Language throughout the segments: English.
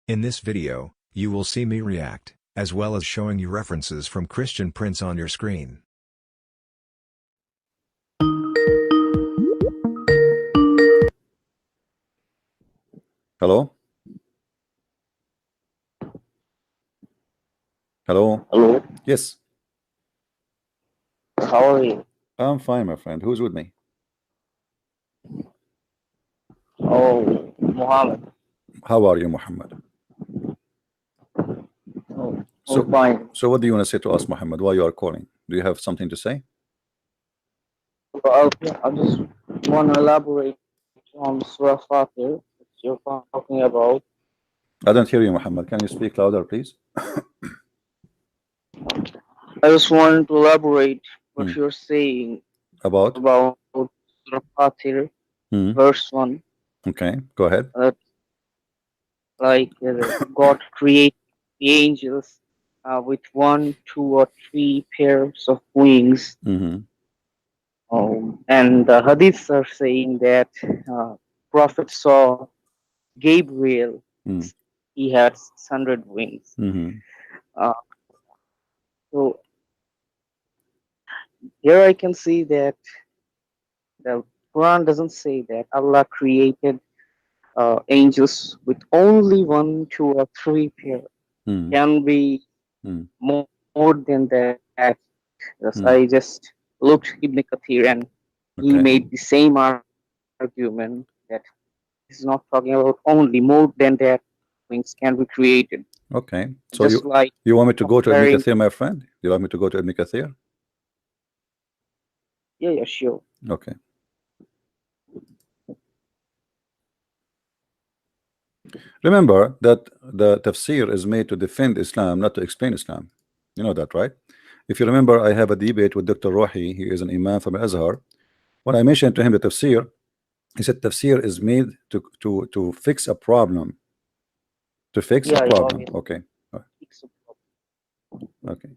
In this video, you will see me react, as well as showing you references from Christian Prince on your screen. Hello? Hello? Hello, Yes, how are you? I'm fine, my friend. Who's with me? Oh, Muhammad. How are you, Muhammad? Oh, So, fine. so what do you want to say to us, Muhammad? Why you are calling? Do you have something to say? Well, I just want to elaborate on Surah Fatir that you're talking about. I don't hear you, Muhammad. Can you speak louder, please? I just wanted to elaborate what you're saying About? about Surah Fatir, verse 1. Okay, go ahead. God created the angels with 1, 2, or 3 pairs of wings. And the hadiths are saying that Prophet saw Gabriel. He had 600 wings. So here I can see that the Quran doesn't say that Allah created angels with only 1, 2, or 3 pair. Can be more than that. Yes, I just looked Ibn Kathir and he made the same argument that he's not talking about only, more than that wings can be created. Okay, so Just like you want me to go to Ibn comparing- Kathir, my friend? You want me to go to Ibn Kathir? Yeah, sure. Okay. Remember that the tafsir is made to defend Islam, not to explain Islam. You know that, right? If you remember, I have a debate with Dr. Rohi. He is an imam from Azhar. When I mentioned to him the tafsir, he said tafsir is made to fix a problem. To fix a problem. Okay. Okay.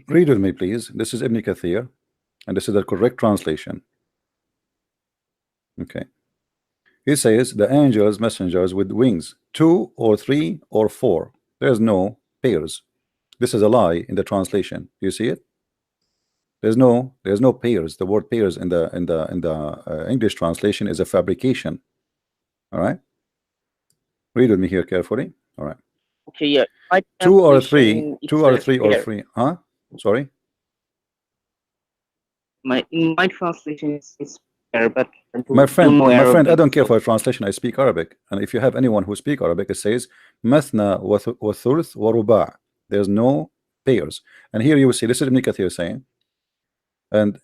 Read with me, please. This is Ibn Kathir, and this is the correct translation. Okay. He says the angels, messengers with wings, 2 or 3 or 4. There's no pairs. This is a lie in the translation. Do you see it? There's no pairs. The word pairs in the English translation is a fabrication. All right. Read with me here carefully. All right. Okay, yeah. 2 or 3, 2 or 3 or 3. Huh? Sorry. In my translation is pair, but my friend, I don't care for a translation. I speak Arabic, and if you have anyone who speak Arabic, it says mathna wa thuluth wa ruba'. There's no pairs, and here you will see this is Ibn Kathir saying, and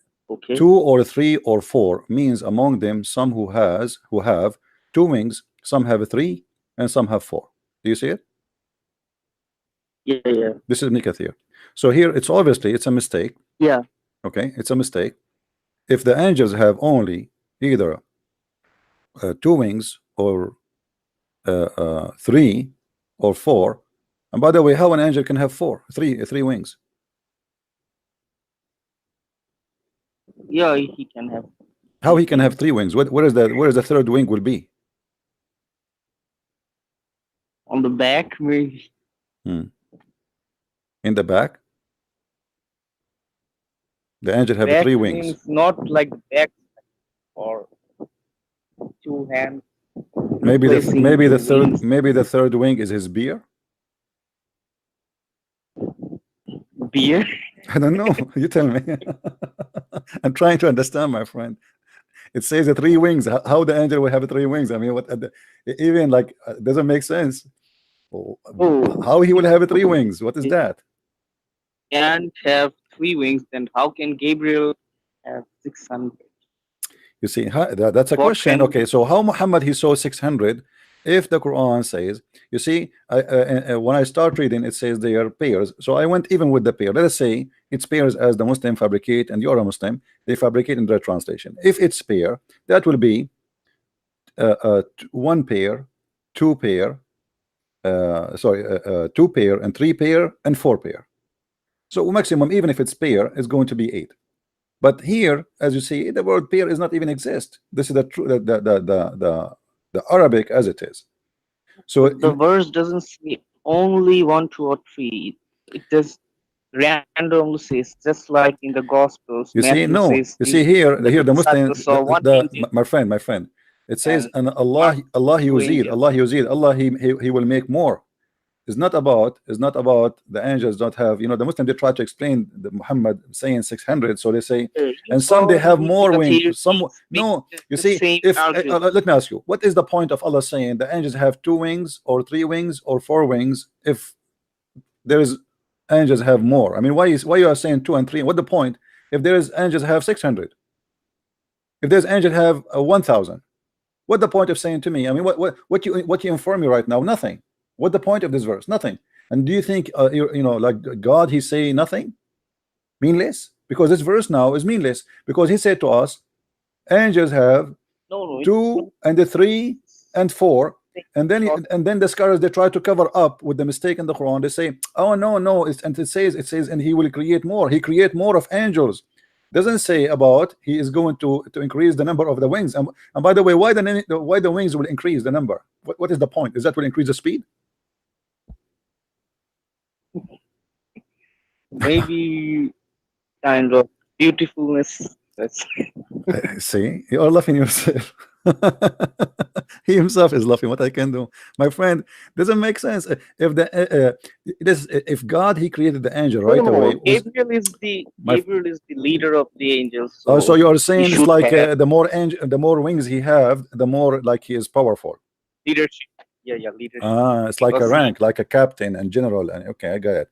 2 or 3 or 4 means among them some who have 2 wings, some have 3, and some have 4. Do you see it? Yeah. This is Ibn Kathir. So here it's obviously it's a mistake. Yeah. Okay, it's a mistake. If the angels have only either 2 wings or 3 or 4, and by the way, how an angel can have 3 wings? Yeah, he can have. How he can have 3 wings? Where is the third wing will be? On the back, maybe. In the back? The angel have 3 wings. Not like the back or 2 hands. Maybe the third wing is his beard. Beard? I don't know. You tell me. I'm trying to understand, my friend. It says the 3 wings. How the angel will have 3 wings? I mean, what? Even like doesn't make sense. How he will have 3 wings? What is that? And have 3 wings, then how can Gabriel have 600? You see, that's a question. Okay, so how Muhammad he saw 600 if the Quran says, you see, when I start reading, it says they are pairs. So I went even with the pair. Let us say it's pairs as the Muslim fabricate, and you're a Muslim, they fabricate in their translation. If it's pair, that will be 1 pair, 2 pair, 2 pair and 3 pair and 4 pair. So maximum, even if it's pair, is going to be 8. But here, as you see, the word pair is not even exist. This is the Arabic as it is. So the verse doesn't say only 1, 2, or 3. It just randomly says, just like in the Gospels. you see, Matthew no, says you see here the Muslim, disciples saw one angel my friend, it says, and and Allah two angels. Allah he will make more. It's not about the angels don't have, you know, the Muslim, they try to explain the Muhammad saying 600, so they say, and some they have more wings, some no. You see, if let me ask you, what is the point of Allah saying the angels have 2 wings or 3 wings or 4 wings if there is angels have more? I mean, why you are saying 2 and 3? What the point if there is angels have 600? If there's angels have 1,000, what the point of saying to me? I mean, what you inform me right now? Nothing. What the point of this verse? Nothing. And do you think you know, like God, he say nothing? Meaningless? Because this verse now is meaningless, because he said to us angels have 2 and 3 and 4, and then the scholars, they try to cover up with the mistake in the Quran. They say, oh no, and it says and he will create more. He create more of angels. Doesn't say about he is going to increase the number of the wings. And by the way, why the wings will increase the number? What is the point? Is that will increase the speed? Maybe kind of beautifulness. See, you are laughing yourself. He himself is laughing. What I can do, my friend, doesn't make sense. If if God, he created the angel right away. Gabriel is the leader of the angels. So, so you are saying it's like the more wings he have, the more like he is powerful. Leadership. Yeah, leadership. It's like a rank, like a captain and general. And okay, I got it.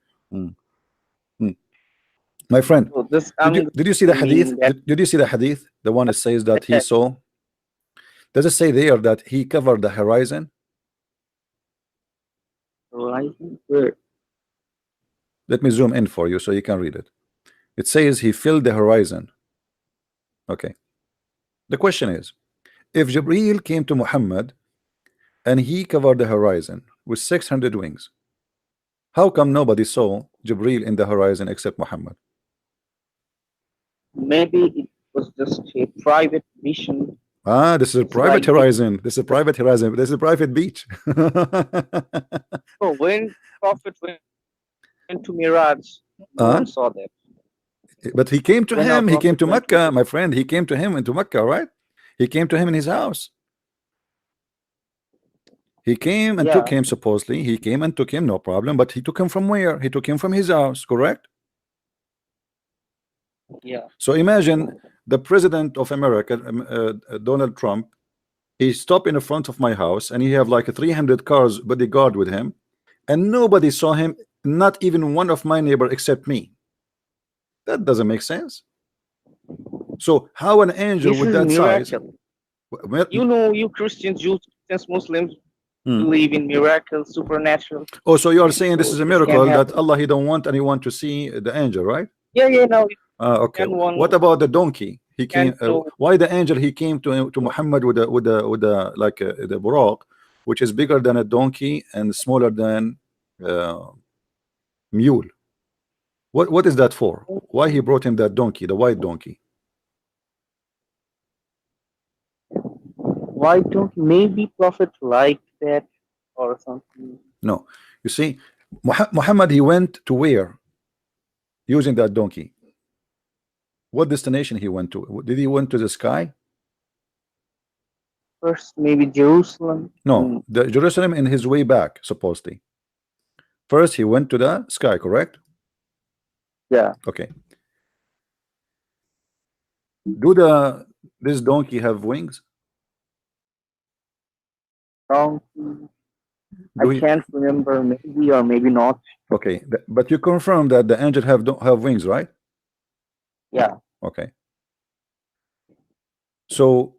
My friend, so this, did you see the hadith? Did you see the hadith? The one that says that he saw. Does it say there that he covered the horizon? Horizon? Where? Let me zoom in for you so you can read it. It says he filled the horizon. Okay. The question is, if Jibreel came to Muhammad and he covered the horizon with 600 wings, how come nobody saw Jibreel in the horizon except Muhammad? Maybe it was just a private mission. This is a private horizon. This is a private horizon. This is a private beach. So when Prophet went to Miraj, no one saw that. But he came to him. He came to Mecca, my friend. He came to him into Mecca, right? He came to him in his house. He came and took him, supposedly. He came and took him, no problem. But he took him from where? He took him from his house, correct? Yeah. So imagine the president of America, Donald Trump, he stopped in the front of my house and he have like a 300 cars bodyguard with him, and nobody saw him, not even one of my neighbor except me. That doesn't make sense. So how an angel with that size? You know, you Christians, Jews, Muslims believe in miracles, supernatural. Oh, so you are saying this is a miracle that Allah, he don't want anyone to see the angel, right? Yeah, no. Okay. What about the donkey? He came. Why the angel? He came to Muhammad with the like the buraq, which is bigger than a donkey and smaller than mule. What is that for? Why he brought him that donkey, the white donkey? White donkey? Maybe Prophet liked that or something. No, you see, Muhammad, he went to where? Using that donkey. What destination he went to? Did he went to the sky? First, maybe Jerusalem. No, the Jerusalem in his way back, supposedly. First, he went to the sky, correct? Yeah. Okay. Do this donkey have wings? Donkey. I can't remember. Maybe or maybe not. Okay, but you confirm that the angel have wings, right? Yeah. Okay. So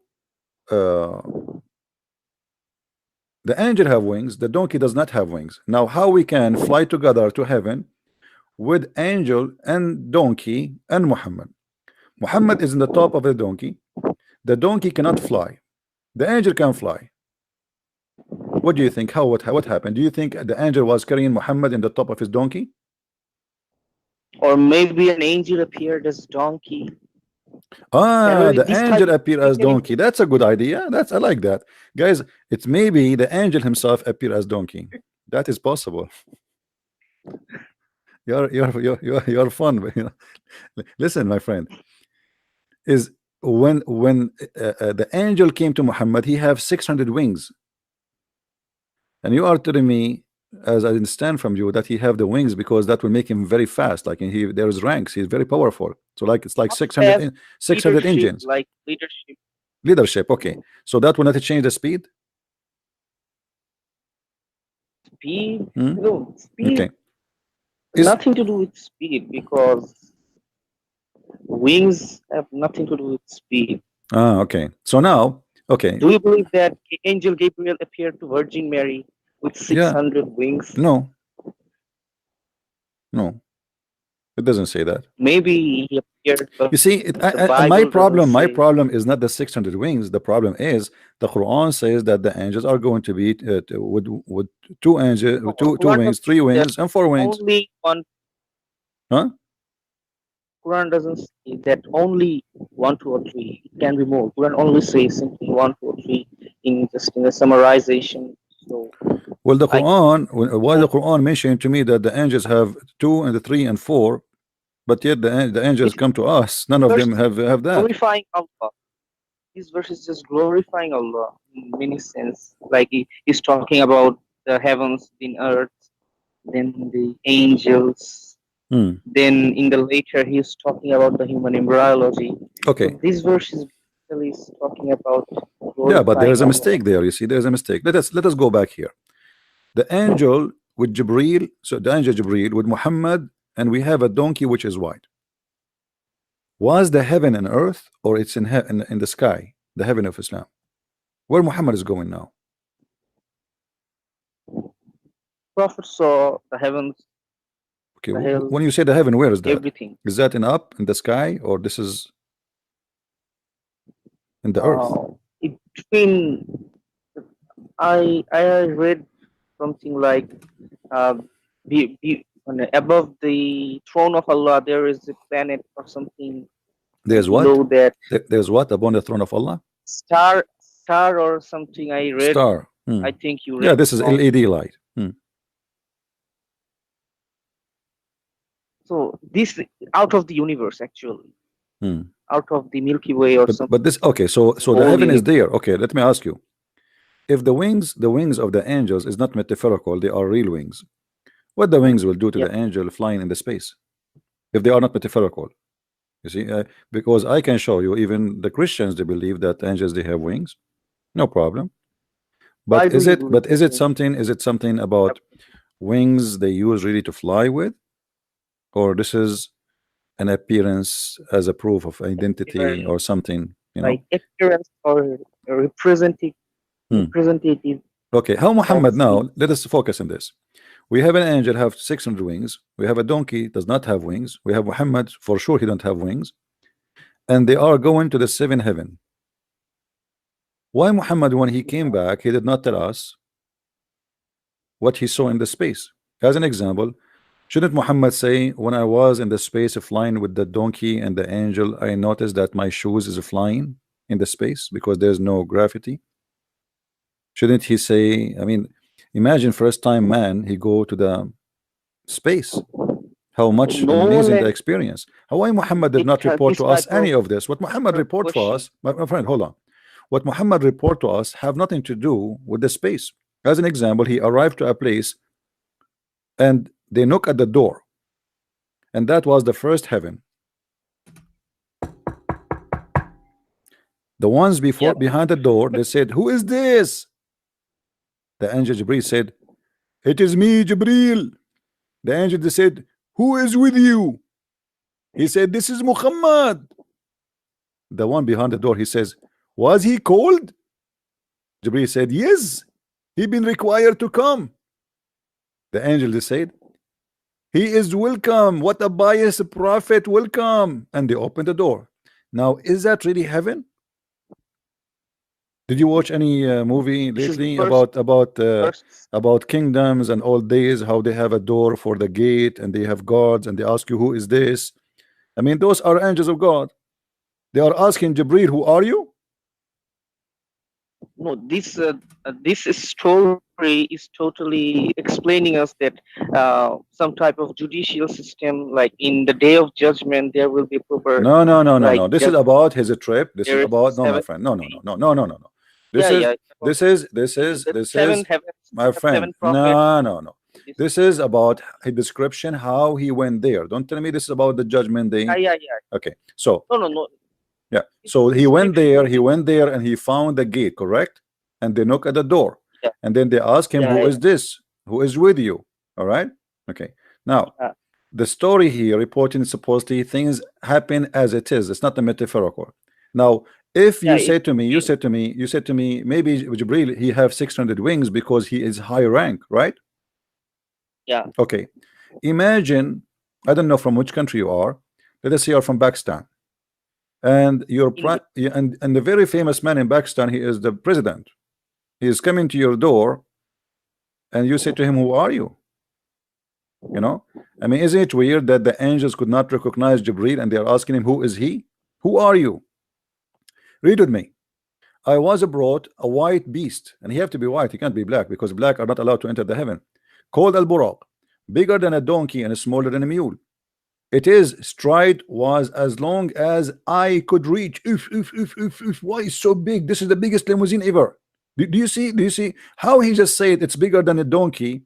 the angel have wings, the donkey does not have wings. Now how we can fly together to heaven with angel and donkey and Muhammad? Muhammad is in the top of the donkey cannot fly, the angel can fly. What do you think? What happened? Do you think the angel was carrying Muhammad in the top of his donkey? Or maybe an angel appeared as donkey. The angel appear as donkey. That's a good idea. I like that, guys. It's maybe the angel himself appear as donkey. That is possible. You're fun. Listen, my friend. Is when the angel came to Muhammad, he have 600 wings, and you are telling me, as I understand from you, that he have the wings because that will make him very fast. Like there's ranks. He's very powerful. So it's like 600 engines. Like Leadership. Okay. So that will not change the speed. No, speed. Okay. Nothing to do with speed, because wings have nothing to do with speed. Okay. So now, okay. Do you believe that Angel Gabriel appeared to Virgin Mary with 600 wings? No. It doesn't say that. Maybe he appeared. You see, my problem is not the 600 wings. The problem is the Quran says that the angels are going to be with two wings, 3 wings, and 4 wings. Only one. Huh? Quran doesn't say that only 1, 2, or 3. It can be more. Quran only says simply 1, 2, or 3 in a summarization. So, well, the Quran, why the Quran mentioned to me that the angels have 2 and 3 and 4, but yet the angels come to us. None of them have that. Glorifying Allah. This verse is just glorifying Allah in many sense. Like he's talking about the heavens, the earth, then the angels. Then in the later he's talking about the human embryology. Okay. So this verse is talking about. Yeah, but there is a mistake there. You see, there's a mistake. Let us go back here. The angel with Jibreel, so the angel Jibreel with Muhammad, and we have a donkey which is white. Was the heaven and earth, or it's in the sky, the heaven of Islam? Where Muhammad is going now? Prophet saw the heavens. Okay, when you say the heaven, where is that? Everything. Is that up in the sky, or this is in the earth? I read something like above the throne of Allah there is a planet or something. There's what? Below that. There's what upon the throne of Allah? Star or something. I read. Star. I think you read. Yeah, this is LED light. So this out of the universe actually. Out of the Milky Way or something. But this, okay, so the heaven is there. Okay, let me ask you. If the wings of the angels is not metaphorical, they are real wings. What the wings will do to the angel flying in the space, if they are not metaphorical? You see, because I can show you, even the Christians, they believe that angels, they have wings, no problem. But is it something about wings they use really to fly with, or this is an appearance as a proof of identity or something, you know? Like appearance or representative. Okay, how Muhammad now? Let us focus on this. We have an angel have 600 wings. We have a donkey does not have wings. We have Muhammad, for sure he don't have wings, and they are going to the 7th heaven. Why Muhammad, when he came back, he did not tell us what he saw in the space? As an example, shouldn't Muhammad say, when I was in the space of flying with the donkey and the angel, I noticed that my shoes is flying in the space because there's no gravity? Shouldn't he say, I mean, imagine first time man, he go to the space. How much amazing the experience. Why Muhammad did not report to us any of this? What Muhammad report for us, my friend, hold on. What Muhammad report to us have nothing to do with the space. As an example, he arrived to a place and they knock at the door, and that was the 1st heaven. The ones before behind the door, they said, who is this? The angel Jibreel said, it is me, Jibreel. The angel said, who is with you? He said, this is Muhammad. The one behind the door, he says, was he cold? Jibreel said, yes, he been required to come. The angel said, he is welcome. What a pious prophet, welcome. And they opened the door. Now, is that really heaven? Did you watch any movie lately about kingdoms and old days, how they have a door for the gate and they have guards and they ask you, who is this? I mean, those are angels of God. They are asking Jibreel, who are you? No, this story is totally explaining us that some type of judicial system, like in the day of judgment, there will be proper. No. This is about his trip. This is about my friend. No. This is my friend. No. This is about a description how he went there. Don't tell me this is about the judgment day. Yeah. Okay, so No. yeah, so he went there and he found the gate, correct? And they knock at the door, and then they ask him, who is this? Who is with you? All right, okay. Now the story here reporting supposedly things happen as it is. It's not the metaphorical. Now if you say to me, you said to me, maybe Jibreel, he have 600 wings because he is high rank, right? Yeah. Okay, imagine, I don't know from which country you are. Let us say you're from Pakistan, and you're and the very famous man in Pakistan, he is the president. He is coming to your door, and you say to him, who are you? You know, I mean, isn't it weird that the angels could not recognize Jibreel, and they are asking him, who is he? Who are you? Read with me. I was brought a white beast, and he have to be white, he can't be black, because black are not allowed to enter the heaven, called al-buraq, bigger than a donkey and smaller than a mule. Its stride was as long as I could reach. Why is so big? This is the biggest limousine ever. Do you see how he just said it's bigger than a donkey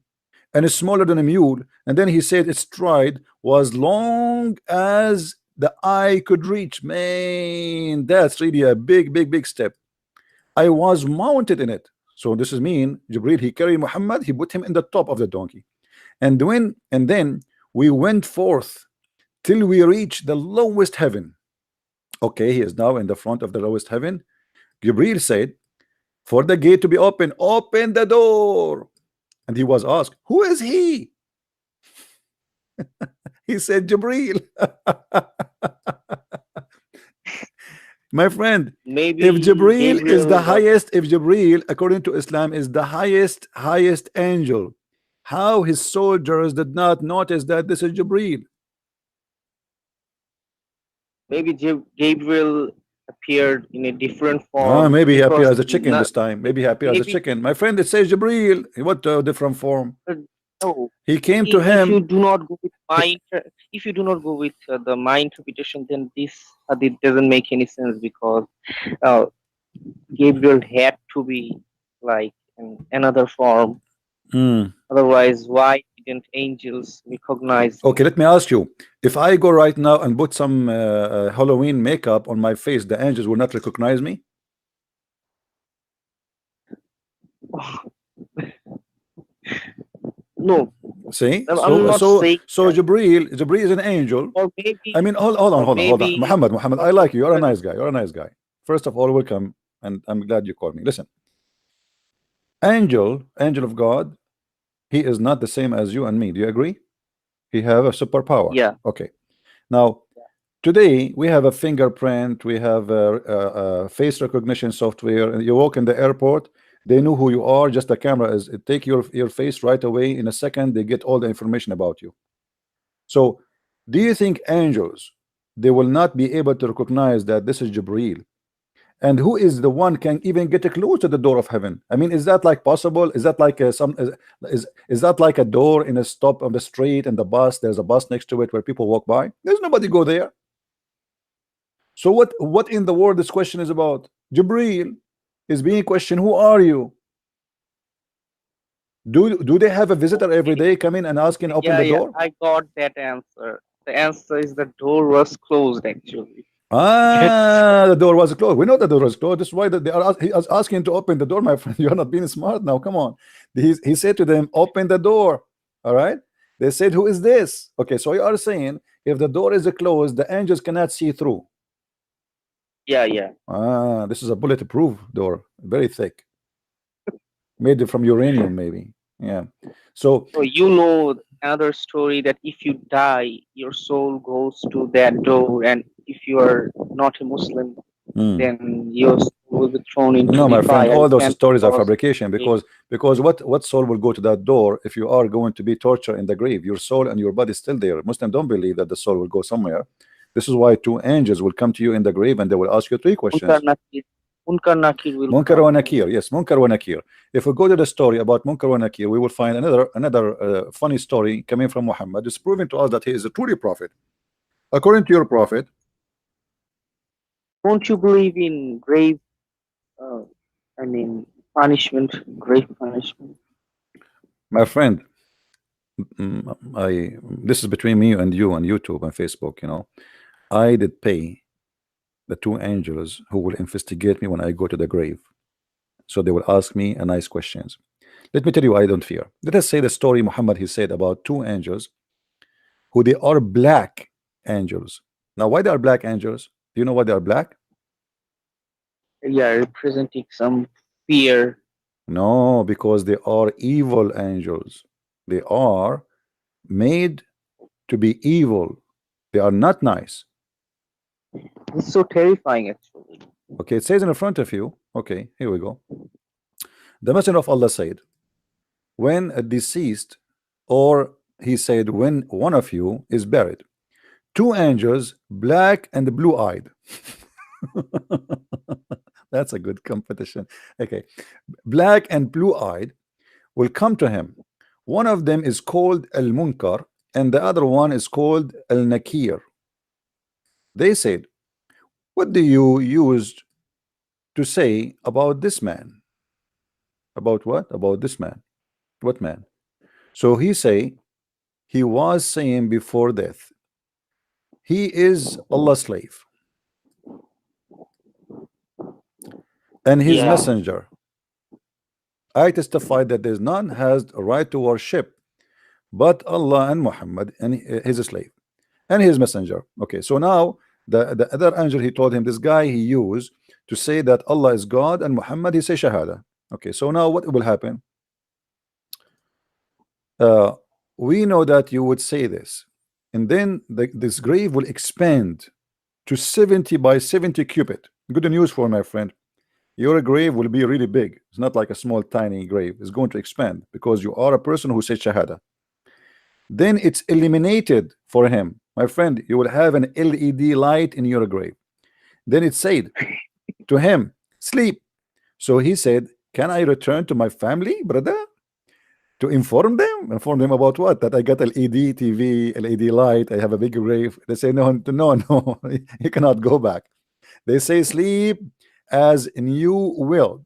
and it's smaller than a mule, and then he said its stride was long as the eye could reach. Man, that's really a big step. I was mounted in it. So this is mean Jibreel, he carried Muhammad, he put him in the top of the donkey, and then we went forth till we reached the lowest heaven. Okay, he is now in the front of the lowest heaven. Jibreel said, for the gate to be open, open the door. And he was asked, who is he? He said, Jibreel. My friend, maybe if Jibreel is the highest, if Jibreel according to Islam is the highest angel, how his soldiers did not notice that this is Jibreel? Maybe Gabriel appeared in a different form. Maybe he appeared as a chicken this time. Maybe he appeared as a chicken. My friend, it says Jibreel. What different form? No. He came to him. If you do not go with my interpretation, then this hadith doesn't make any sense, because Gabriel had to be like in another form. Otherwise, why didn't angels recognize? Okay, let me ask you, if I go right now and put some Halloween makeup on my face, the angels will not recognize me? No. See, so Jibreel is an angel. Or maybe, I mean, hold on, Muhammad, I like you. You're a nice guy. First of all, welcome, and I'm glad you called me. Listen, angel of God, he is not the same as you and me. Do you agree? He have a superpower. Yeah. Okay. Now, today we have a fingerprint, we have a face recognition software, and you walk in the airport, they know who you are. Just the camera is take your face right away. In a second, they get all the information about you. So, do you think angels, they will not be able to recognize that this is Jibreel? And who is the one can even get close to the door of heaven? I mean, is that like possible? Is that like is that like a door in a stop on the street and the bus? There's a bus next to it where people walk by. There's nobody go there. So what in the world this question is about? Jibreel is being questioned. Who are you? Do they have a visitor every day coming and asking open the door? I got that answer. The answer is the door was closed actually. The door was closed. We know the door was closed. That's why he was asking to open the door, my friend. You're not being smart now. Come on. He said to them, open the door. All right. They said, who is this? Okay, so you are saying if the door is closed, the angels cannot see through. Yeah. This is a bulletproof door, very thick, made from uranium, maybe. Yeah. So you know another story that if you die, your soul goes to that door, and if you are not a Muslim, then your soul will be thrown into no, my the friend, fire. all those stories are fabrication, because what soul will go to that door if you are going to be tortured in the grave? Your soul and your body is still there. Muslims don't believe that the soul will go somewhere. This is why two angels will come to you in the grave and they will ask you three questions. Munkar Nakir will Munkar wa Nakir, yes, Munkar wa Nakir. If we go to the story about Munkar wa Nakir, we will find another funny story coming from Muhammad. It's proving to us that he is a truly prophet. According to your prophet, don't you believe in grave? I mean, punishment, grave punishment. My friend, this is between me and you on YouTube and Facebook. You know, I did pay the two angels who will investigate me when I go to the grave, so they will ask me a nice questions. Let me tell you, I don't fear. Let us say the story Muhammad he said about two angels who they are black angels. Now, why they are black angels? Do you know why they are black? Yeah, representing some fear. No, because they are evil angels. They are made to be evil. They are not nice. It's so terrifying, actually. Okay, it says in front of you. Okay, here we go. The Messenger of Allah said, when a deceased, or he said, when one of you is buried, two angels, black and blue-eyed. That's a good competition. Okay, black and blue-eyed will come to him. One of them is called Al-Munkar and the other one is called Al-Nakir. They said, what do you use to say about this man? About what? About this man. What man? So he say, he was saying before death, he is Allah's slave and his messenger. I testify that there's none has a right to worship but Allah and Muhammad and his slave and his messenger. Okay, so now the other angel, he told him, this guy he used to say that Allah is God and Muhammad, he say Shahada. Okay, so now what will happen? We know that you would say this, and then this grave will expand to 70 by 70 cubit. Good news for my friend. Your grave will be really big. It's not like a small tiny grave. It's going to expand because you are a person who says Shahada. Then it's eliminated for him. My friend, you will have an LED light in your grave. Then it said to him, sleep. So he said, can I return to my family, brother? To inform them about what? That I got LED TV, LED light, I have a big grave. They say, no, you cannot go back. They say, sleep as you will,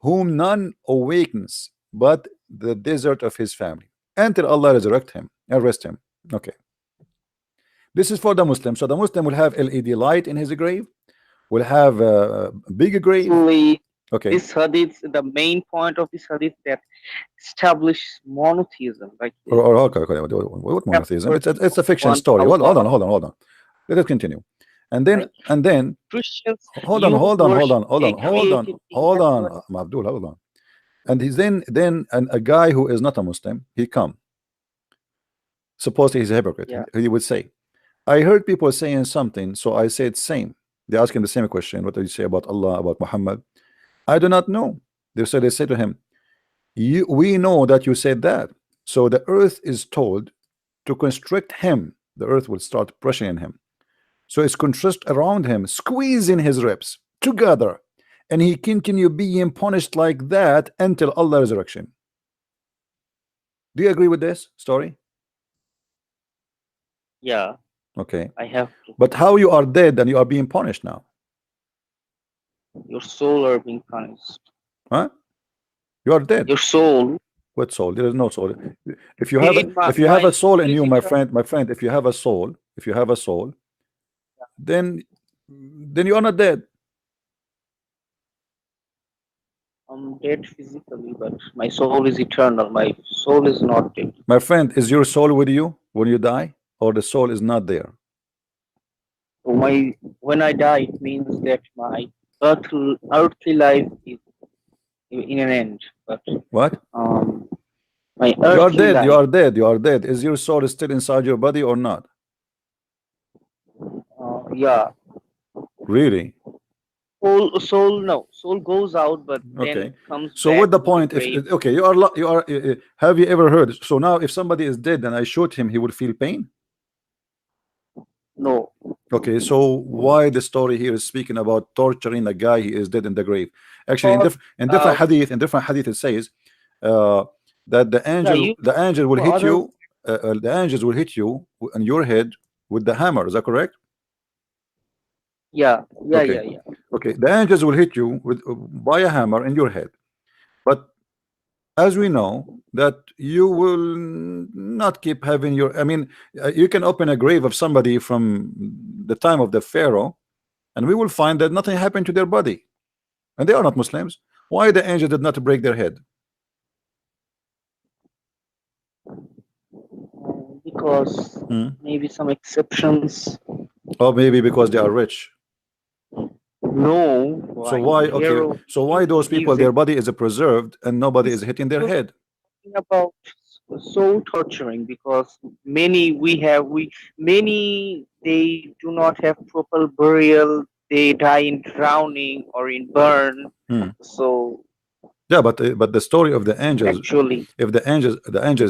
whom none awakens but the desert of his family, until Allah resurrect him, arrest him. Okay, this is for the Muslim. So the Muslim will have LED light in his grave, will have a bigger grave. Okay, this hadith, the main point of this hadith that establish monotheism, like okay. What monotheism? It's a fiction story. Hold on. Let us continue. And then Christians, hold on, Abdul, hold on. And he's then a guy who is not a Muslim, he come. Supposedly he's a hypocrite. Yeah. He would say, I heard people saying something, so I said same. They ask him the same question. What do you say about Allah, about Muhammad? I do not know. They say to him, we know that you said that. So the earth is told to constrict him. The earth will start pressing him. So it's constrict around him, squeezing his ribs together, and he continue being punished like that until Allah resurrection. Do you agree with this story? Yeah. Okay. I have to. But how you are dead and you are being punished now? Your soul are being punished. Huh? You are dead. Your soul. What soul? There is no soul. If you have a soul in you, my friend, if you have a soul, then you are not dead. I'm dead physically, but my soul is eternal. My soul is not dead. My friend, is your soul with you when you die, or the soul is not there? When I die, it means that my earthly life is in an end. But what? My earthly life. You are dead. Is your soul still inside your body or not? Yeah. Really? Soul goes out, but okay. then comes. So back what the to point? the You are. Have you ever heard? So now, if somebody is dead and I shoot him, he will feel pain. No. Okay, so why the story here is speaking about torturing a guy he is dead in the grave? Actually, in different hadith it says that the angel will hit you. The angels will hit you on your head with the hammer. Is that correct? Yeah. Okay, the angels will hit you with by a hammer in your head, but as we know that you will not keep having your, I mean, you can open a grave of somebody from the time of the Pharaoh and we will find that nothing happened to their body and they are not Muslims. Why the angel did not break their head? Because maybe some exceptions. Or maybe because they are rich. No. So why? Okay. So why those people, their body is preserved and nobody is hitting their head? About soul torturing, because many they do not have proper burial. They die in drowning or in burn. So yeah, but the story of the angels, actually, if the angels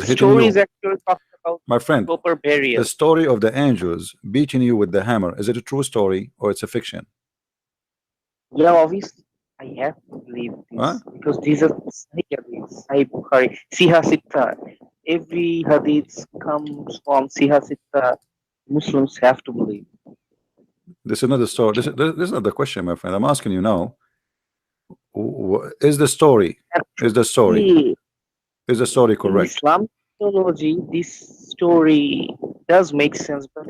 hitting story you, is actually talking about, my friend, proper burial. the story of the angels beating you with the hammer, is it a true story or it's a fiction? Yeah, obviously I have to believe this because these are Sahih hadiths, Sahih Bukhari, Siha Sitta. Every hadith comes from Siha Sitta. Muslims have to believe. This is not the story. This is not the question, my friend. I'm asking you now. Is the story correct? In Islamic theology, this story does make sense, but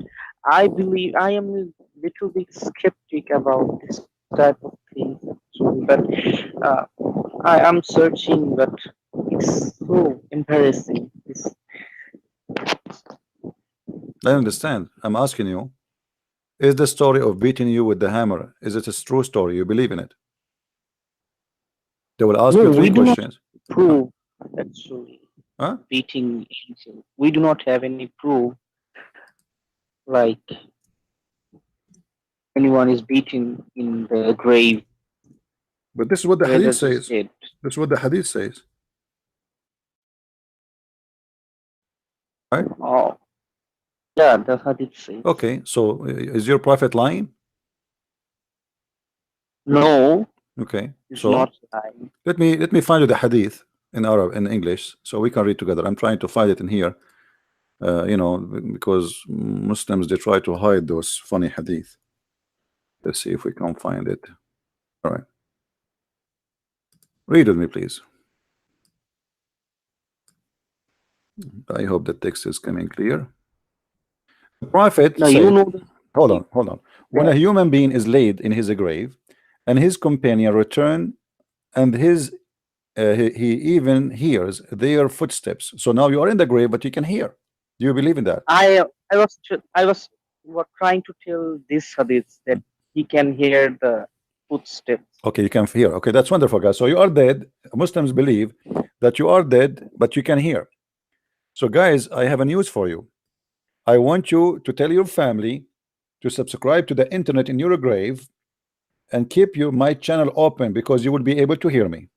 I believe I am a little bit skeptic about this type of thing. But I am searching, but it's so embarrassing. I understand. I'm asking you, is the story of beating you with the hammer, is it a true story? You believe in it? They will ask you three questions. Proof actually. Beating angel. We do not have any proof like anyone is beaten in the grave. But this is what the hadith says. This is what the hadith says. Right? Oh. Yeah, the hadith says. Okay, so is your prophet lying? No. Okay, so not lying. let me find you the hadith in Arab, in English, so we can read together. I'm trying to find it in here, you know, because Muslims, they try to hide those funny hadith. Let's see if we can find it. All right, read with me, please. I hope the text is coming clear. The prophet said, hold on. When a human being is laid in his grave and his companion return and his he even hears their footsteps. So now you are in the grave, but you can hear. Do you believe in that? I was trying to tell this hadith that he can hear the footsteps. Okay, you can hear. Okay, that's wonderful, guys. So you are dead. Muslims believe that you are dead, but you can hear. So guys, I have a news for you. I want you to tell your family to subscribe to the internet in your grave and keep my channel open, because you will be able to hear me.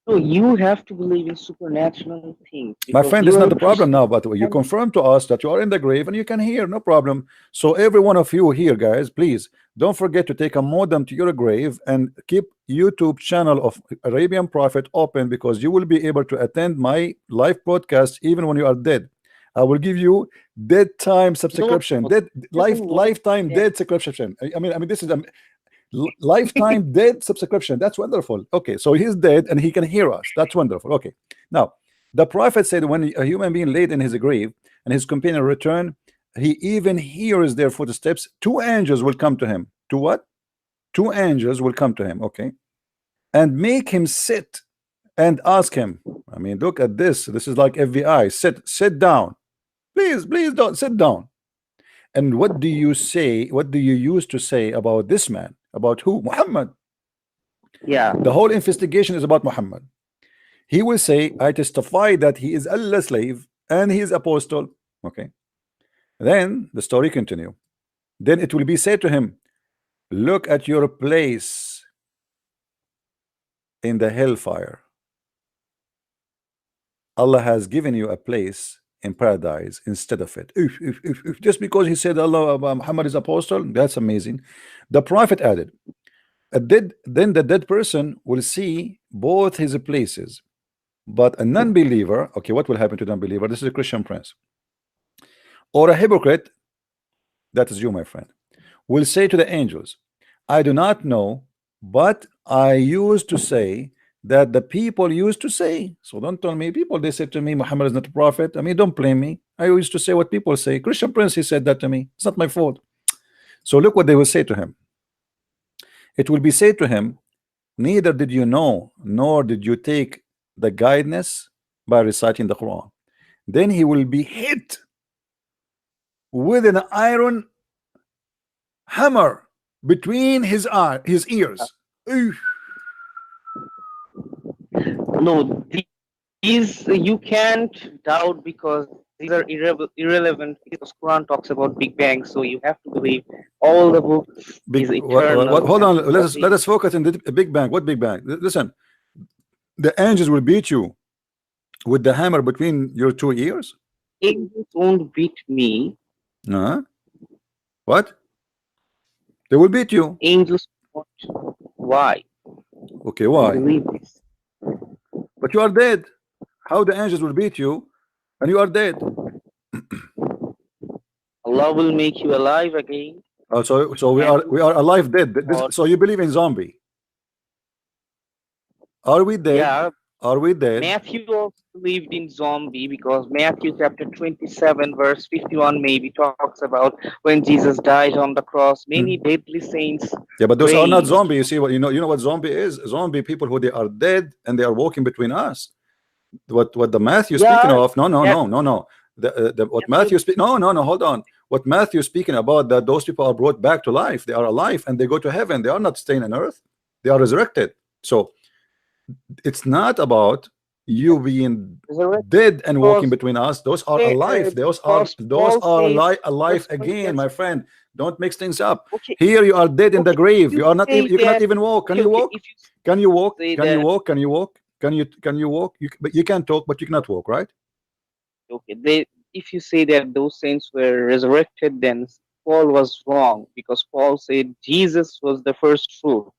So you have to believe in supernatural things. My friend, it's not the problem now, but you confirm to us that you are in the grave and you can hear, no problem. So every one of you here, guys, please don't forget to take a modem to your grave and keep YouTube channel of Arabian Prophet open, because you will be able to attend my live broadcast even when you are dead. I will give you dead time subscription, lifetime dead subscription. I mean this is a lifetime dead subscription. That's wonderful. Okay, so he's dead and he can hear us. That's wonderful. Okay, now the prophet said when a human being laid in his grave and his companion return, he even hears their footsteps. Two angels will come to him. To what? Two angels will come to him. Okay, and make him sit and ask him. I mean, look at this. This is like FBI. Sit down. Please don't sit down. And what do you say? What do you use to say about this man? About who? Muhammad. Yeah. The whole investigation is about Muhammad. He will say, I testify that he is Allah's slave and he is apostle. Okay. Then the story continue. Then it will be said to him, look at your place in the hellfire. Allah has given you a place in paradise instead of it. If just because he said Allah Muhammad is apostle, that's amazing. The prophet added, then the dead person will see both his places. But a non-believer, okay, what will happen to non-believer? This is a Christian prince. Or a hypocrite, that is you, my friend, will say to the angels, I do not know, but I used to say that the people used to say. So don't tell me people, they said to me Muhammad is not a prophet. I mean, don't blame me. I used to say what people say. Christian prince, he said that to me. It's not my fault. So look what they will say to him. It will be said to him, neither did you know, nor did you take the guidance by reciting the Quran. Then he will be hit with an iron hammer between his ears. No, these you can't doubt because these are irrelevant because Quran talks about Big Bang, so you have to believe all the books is eternal. Hold on, let us focus on the Big Bang. What Big Bang? Listen, the angels will beat you with the hammer between your two ears. Angels won't beat me. What? They will beat you. Angels won't. Why? Okay, why? I believe this. But you are dead. How the angels will beat you and you are dead? Allah will make you alive again. So we are alive dead. So you believe in zombie? Are we dead? Yeah. Are we dead? Matthew also believed in zombie because Matthew chapter 27 verse 51 maybe talks about when Jesus died on the cross. Many deadly saints. Yeah, but those are not zombie. You see what you know what zombie is? Zombie people who they are dead and they are walking between us. What the Matthew speaking of? No. What Matthew speak? No. Hold on. What Matthew speaking about, that those people are brought back to life. They are alive and they go to heaven. They are not staying on earth. They are resurrected. So it's not about you being dead and walking between us. Those are alive. Those are alive again, my friend. Don't mix things up. Okay. Here you are dead in the grave. You are not. You cannot even walk. Can you walk? Can you walk? Can you walk? Can you walk? Can you walk? But you can talk, but you cannot walk, right? Okay. If you say that those saints were resurrected, then Paul was wrong because Paul said Jesus was the first fruit.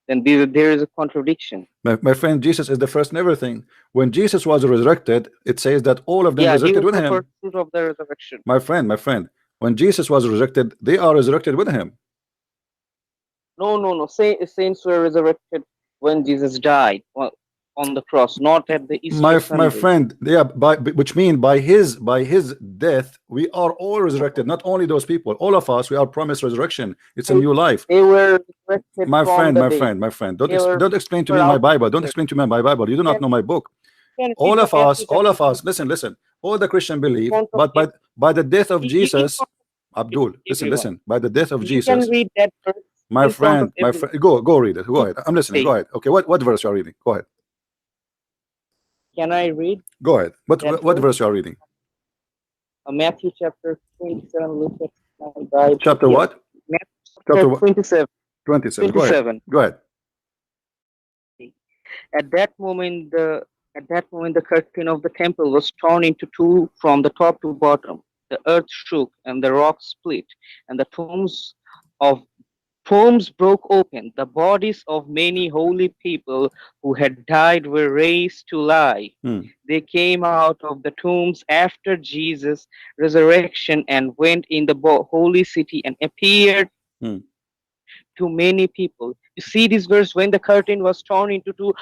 Then there is a contradiction. My friend, Jesus is the first in everything. When Jesus was resurrected, it says that all of them resurrected with him. First fruit of the resurrection. My friend, when Jesus was resurrected, they are resurrected with him. No. Saints were resurrected when Jesus died on the cross, not at the Easter Sunday. My friend, which means by his death, we are all resurrected. Not only those people, all of us, we are promised resurrection. It's a new life. They were resurrected. My friend. Don't explain to me my Bible. Don't explain to me my Bible. You do not know my book. All of us. Listen. All the Christian believe, but by the death of Jesus, Abdul, listen. By the death of Jesus. You can read that verse. My friend, go read it. Go ahead. I'm listening. Go ahead. Okay, what verse you are reading? Go ahead. Can I read? Go ahead. What verse you are reading? Matthew chapter 27. Look at my Bible. Chapter what? Chapter 27. 27. Go ahead. At that moment, the curtain of the temple was torn into two from the top to bottom. The earth shook and the rocks split, and the tombs broke open. The bodies of many holy people who had died were raised to life. They came out of the tombs after Jesus' resurrection and went in the holy city and appeared to many people. You see this verse, when the curtain was torn into two.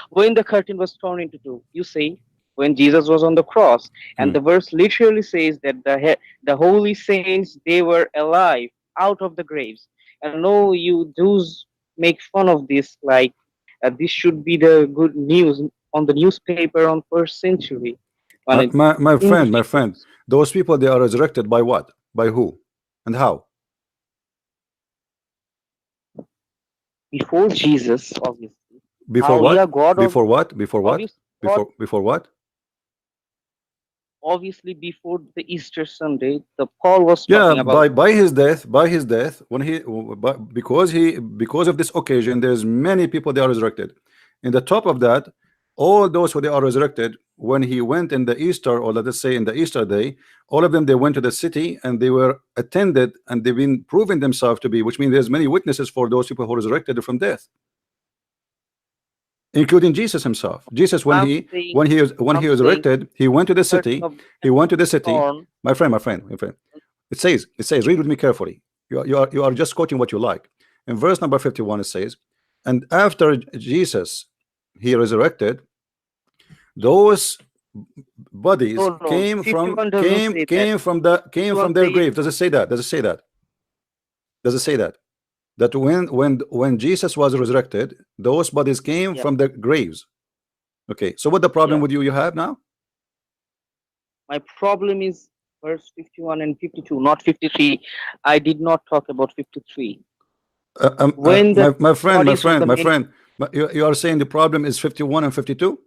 You see, when Jesus was on the cross, and the verse literally says that the holy saints, they were alive out of the graves. And no, you Jews make fun of this, like this should be the good news on the newspaper on first century. My friend, those people, they are resurrected by what? By who? And how? Before Jesus, obviously. Before what? Before what? Before what? Obviously, before the Easter Sunday, the Paul was talking about. by his death, when because of this occasion, there's many people they are resurrected. In the top of that, all those who they are resurrected, when he went in the Easter, or let us say in the Easter day, all of them, they went to the city and they were attended, and they've been proven themselves to be, which means there's many witnesses for those people who resurrected from death, including Jesus himself. Jesus, when he resurrected, he went to the city. He went to the city. My friend. It says, read with me carefully. You are just quoting what you like. In verse number 51, it says, and after Jesus, he resurrected, those bodies came from their grave. Does it say that? Does it say that? Does it say that? That when Jesus was resurrected, those bodies came from the graves. Okay, so what the problem with you have now? My problem is verse 51 and 52, not 53. I did not talk about 53. My friend, you are saying the problem is 51 and 52?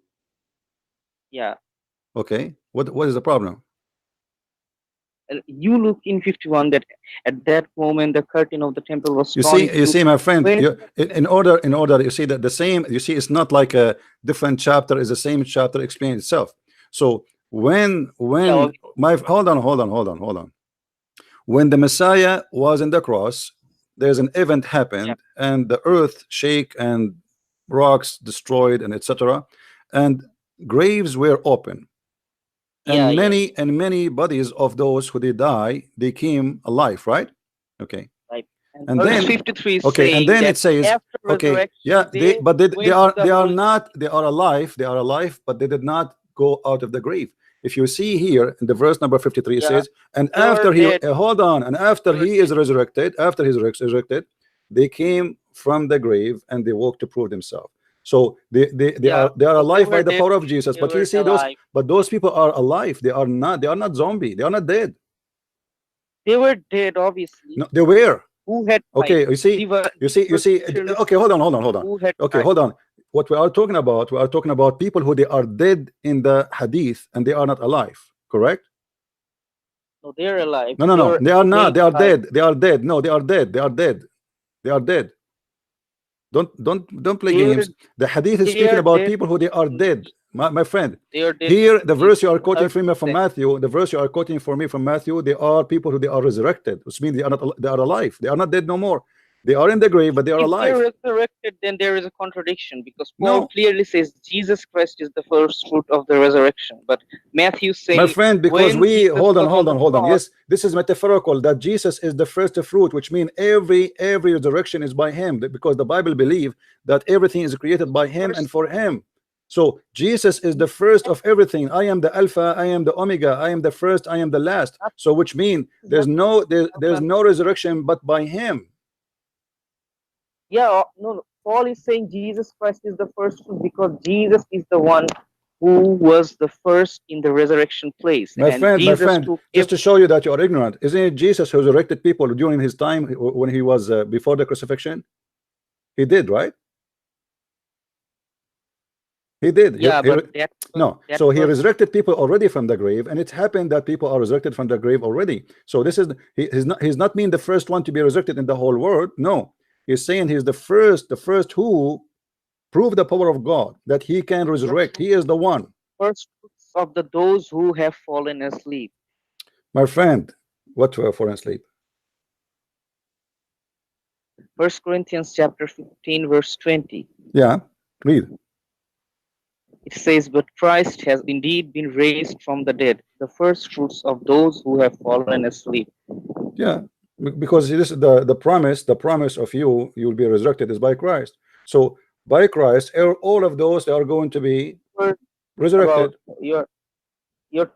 Yeah. Okay, what is the problem? You look in 51 that at that moment the curtain of the temple was you see my friend, in order you see that the same, you see, it's not like a different chapter, is the same chapter explaining itself. So when hold on, when the Messiah was in the cross, there's an event happened, and the earth shake and rocks destroyed and etc., and graves were open, and many bodies of those who they die, they came alive, right? Okay, right. And then 53 and then it says, okay, yeah, they are alive, but they did not go out of the grave. If you see here in the verse number 53, it says, and after he hold on, and after he is resurrected, after he's resurrected, they came from the grave and they walked to prove themselves. So they are alive by the power of Jesus. But you see those people are alive. They are not zombie. They are not dead. They were dead, obviously. No, they were. Who had okay, you see. Okay, hold on. Okay, hold on. What we are talking about people who they are dead in the hadith and they are not alive, correct? No, they are alive. No, they are not. They are dead. They are dead. No, they are dead. They are dead. They are dead. Don't play games. The hadith is speaking about people who they are dead. My friend, here the verse you are quoting from me from Matthew, the verse you are quoting for me from Matthew, they are people who they are resurrected, which means they are alive. They are not dead no more. They are in the grave, but they are alive. If they're resurrected, then there is a contradiction, because Paul clearly says Jesus Christ is the first fruit of the resurrection. But Matthew says, my friend, because we hold on. Yes, this is metaphorical that Jesus is the first fruit, which means every resurrection is by him, because the Bible believes that everything is created by him and for him. So Jesus is the first of everything. I am the Alpha, I am the Omega, I am the first, I am the last. So which means there's no resurrection but by him. Yeah, no, Paul is saying Jesus Christ is the first fruit because Jesus is the one who was the first in the resurrection place. My friend, just to show you that you are ignorant, isn't it Jesus who resurrected people during his time when he was before the crucifixion? He did, right? He did. Yeah, so he resurrected people already from the grave, and it happened that people are resurrected from the grave already. So this is he's not being the first one to be resurrected in the whole world. No. He's saying he's the first who proved the power of God, that he can resurrect. He is the one. First of those who have fallen asleep. My friend, what were fallen asleep? 1 Corinthians chapter 15, verse 20. Yeah, read. It says, but Christ has indeed been raised from the dead, the first fruits of those who have fallen asleep. Yeah. Because this is the promise of you will be resurrected is by Christ. So by Christ, all of those they are going to be resurrected. You're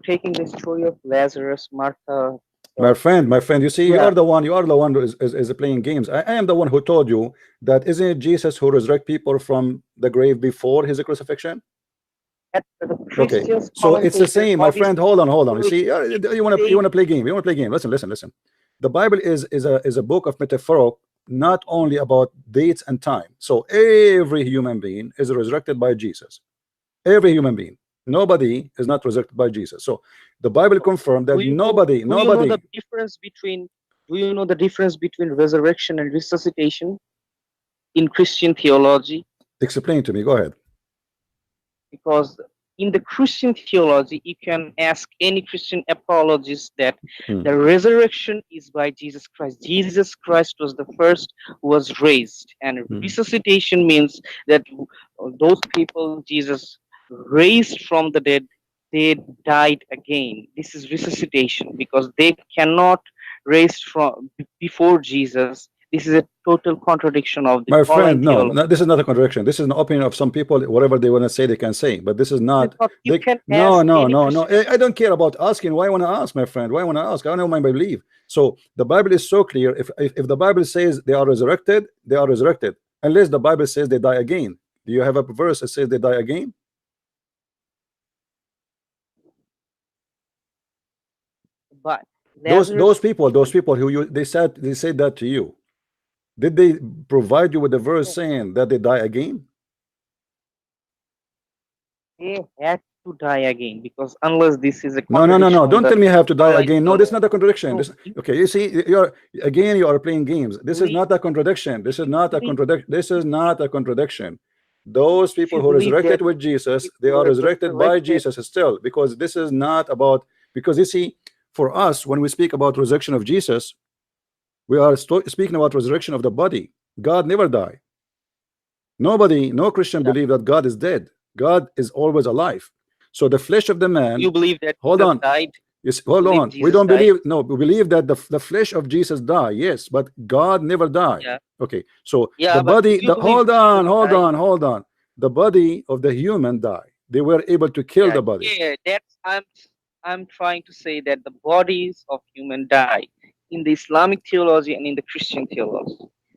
taking the story of Lazarus, Martha. My friend, you see, you are the one who is playing games. I am the one who told you that isn't it Jesus who resurrect people from the grave before his crucifixion? Okay, so it's the same, my friend. Hold on. You see, you want to play game. You want to play game. Listen. The Bible is a book of metaphor, not only about dates and time. So every human being is resurrected by Jesus. Every human being. Nobody is not resurrected by Jesus. So the Bible confirmed that nobody. Do you know the difference between resurrection and resuscitation in Christian theology? Explain to me. Go ahead. because in the Christian theology, you can ask any Christian apologist that the resurrection is by Jesus Christ. Jesus Christ was the first who was raised, and resuscitation means that those people Jesus raised from the dead, they died again. This is resuscitation because they cannot raise from before Jesus. This is a total contradiction of the my friend. theology. No, this is not a contradiction. This is an opinion of some people. Whatever they want to say, they can say. But this is not. You can no. Christian. I don't care about asking. Why I want to ask, my friend? Why I want to ask? I don't know my belief. So the Bible is so clear. If the Bible says they are resurrected, they are resurrected. Unless the Bible says they die again. Do you have a verse that says they die again? But those people who they said that to you. Did they provide you with a verse saying that they die again? They had to die again because unless this is a no. Don't tell me I have to die again. No, this is not a contradiction. Okay, you see, you are playing games. This is not a contradiction. This is not a contradiction. This is not a contradiction. Those people who resurrected with Jesus, they are resurrected by Jesus still, because this is not about. Because you see, for us, when we speak about resurrection of Jesus, we are speaking about resurrection of the body. God never died. No Christian believe that God is dead. God is always alive. So the flesh of the man. You believe that hold on. Died? Yes, hold on. Jesus we don't died? believe. No, we believe that the flesh of Jesus died. Yes, but God never died. Yeah. Okay. So Yeah, the body. Hold on. on. The body of the human died. They were able to kill the body. Yeah, that's I'm trying to say that the bodies of human die in the Islamic theology and in the Christian theology.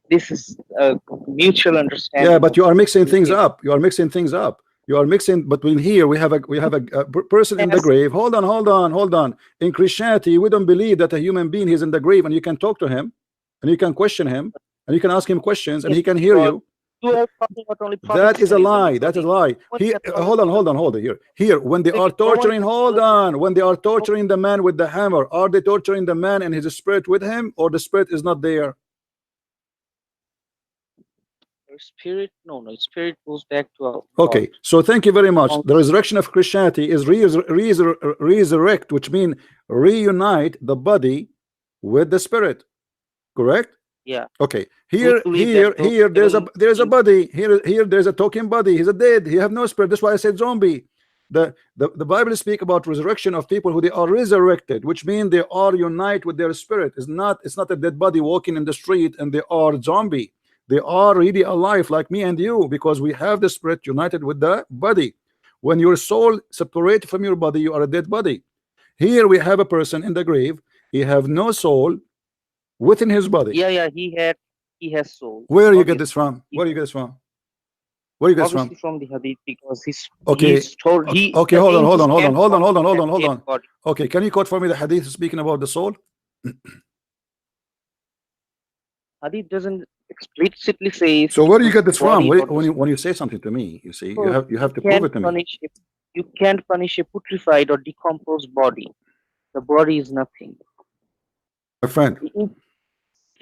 This is a mutual understanding. Yeah, but you are mixing things up. You are mixing things up. You are mixing between here. We have a person in the grave. Hold on. In Christianity, we don't believe that a human being is in the grave and you can talk to him and you can question him and you can ask him questions and he can hear you. That is a lie. That is a lie. Hold on. Here, when they are torturing, when they are torturing the man with the hammer, are they torturing the man and his spirit with him, or the spirit is not there? Spirit, no, spirit goes back to our okay. So thank you very much. The resurrection of Christianity is resurrect, which means reunite the body with the spirit. Correct? Yeah. Okay. Here there's a body. Here there's a talking body. He's a dead. He have no spirit. That's why I said zombie. The Bible speak about resurrection of people who they are resurrected, which means they are unite with their spirit. It's not a dead body walking in the street and they are zombie. They are really alive like me and you, because we have the spirit united with the body. When your soul separated from your body, you are a dead body. Here we have a person in the grave. He have no soul within his body. Yeah, he has soul. Where you get this from? Where you get this from? Obviously from the hadith, because he's told okay, hold on. Okay, can you quote for me the hadith speaking about the soul? Hadith doesn't explicitly say. So where do you get this from? When you say something to me, you see, you have to prove it to me. You can't punish a putrefied or decomposed body. The body is nothing. My friend.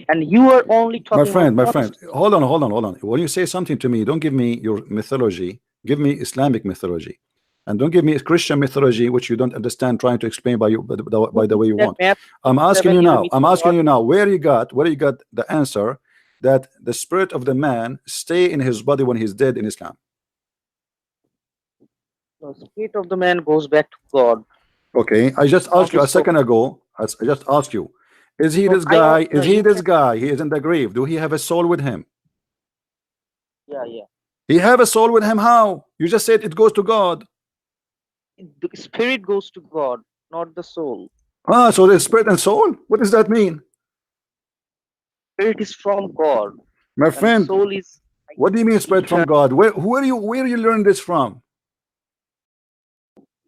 And you are only talking. My friend. Hold on. When you say something to me, don't give me your mythology. Give me Islamic mythology, and don't give me Christian mythology, which you don't understand. Trying to explain by the way you want. I'm asking you now. Where you got the answer that the spirit of the man stay in his body when he's dead in Islam? The spirit of the man goes back to God. Okay, I just asked you a second ago. I just asked you. Is he this guy? Is he this guy? He is in the grave. Do he have a soul with him? Yeah. He have a soul with him. How? You just said it goes to God. The spirit goes to God, not the soul. So there's spirit and soul? What does that mean? Spirit is from God. My friend, soul is. What do you mean spirit from God? Where you learn this from?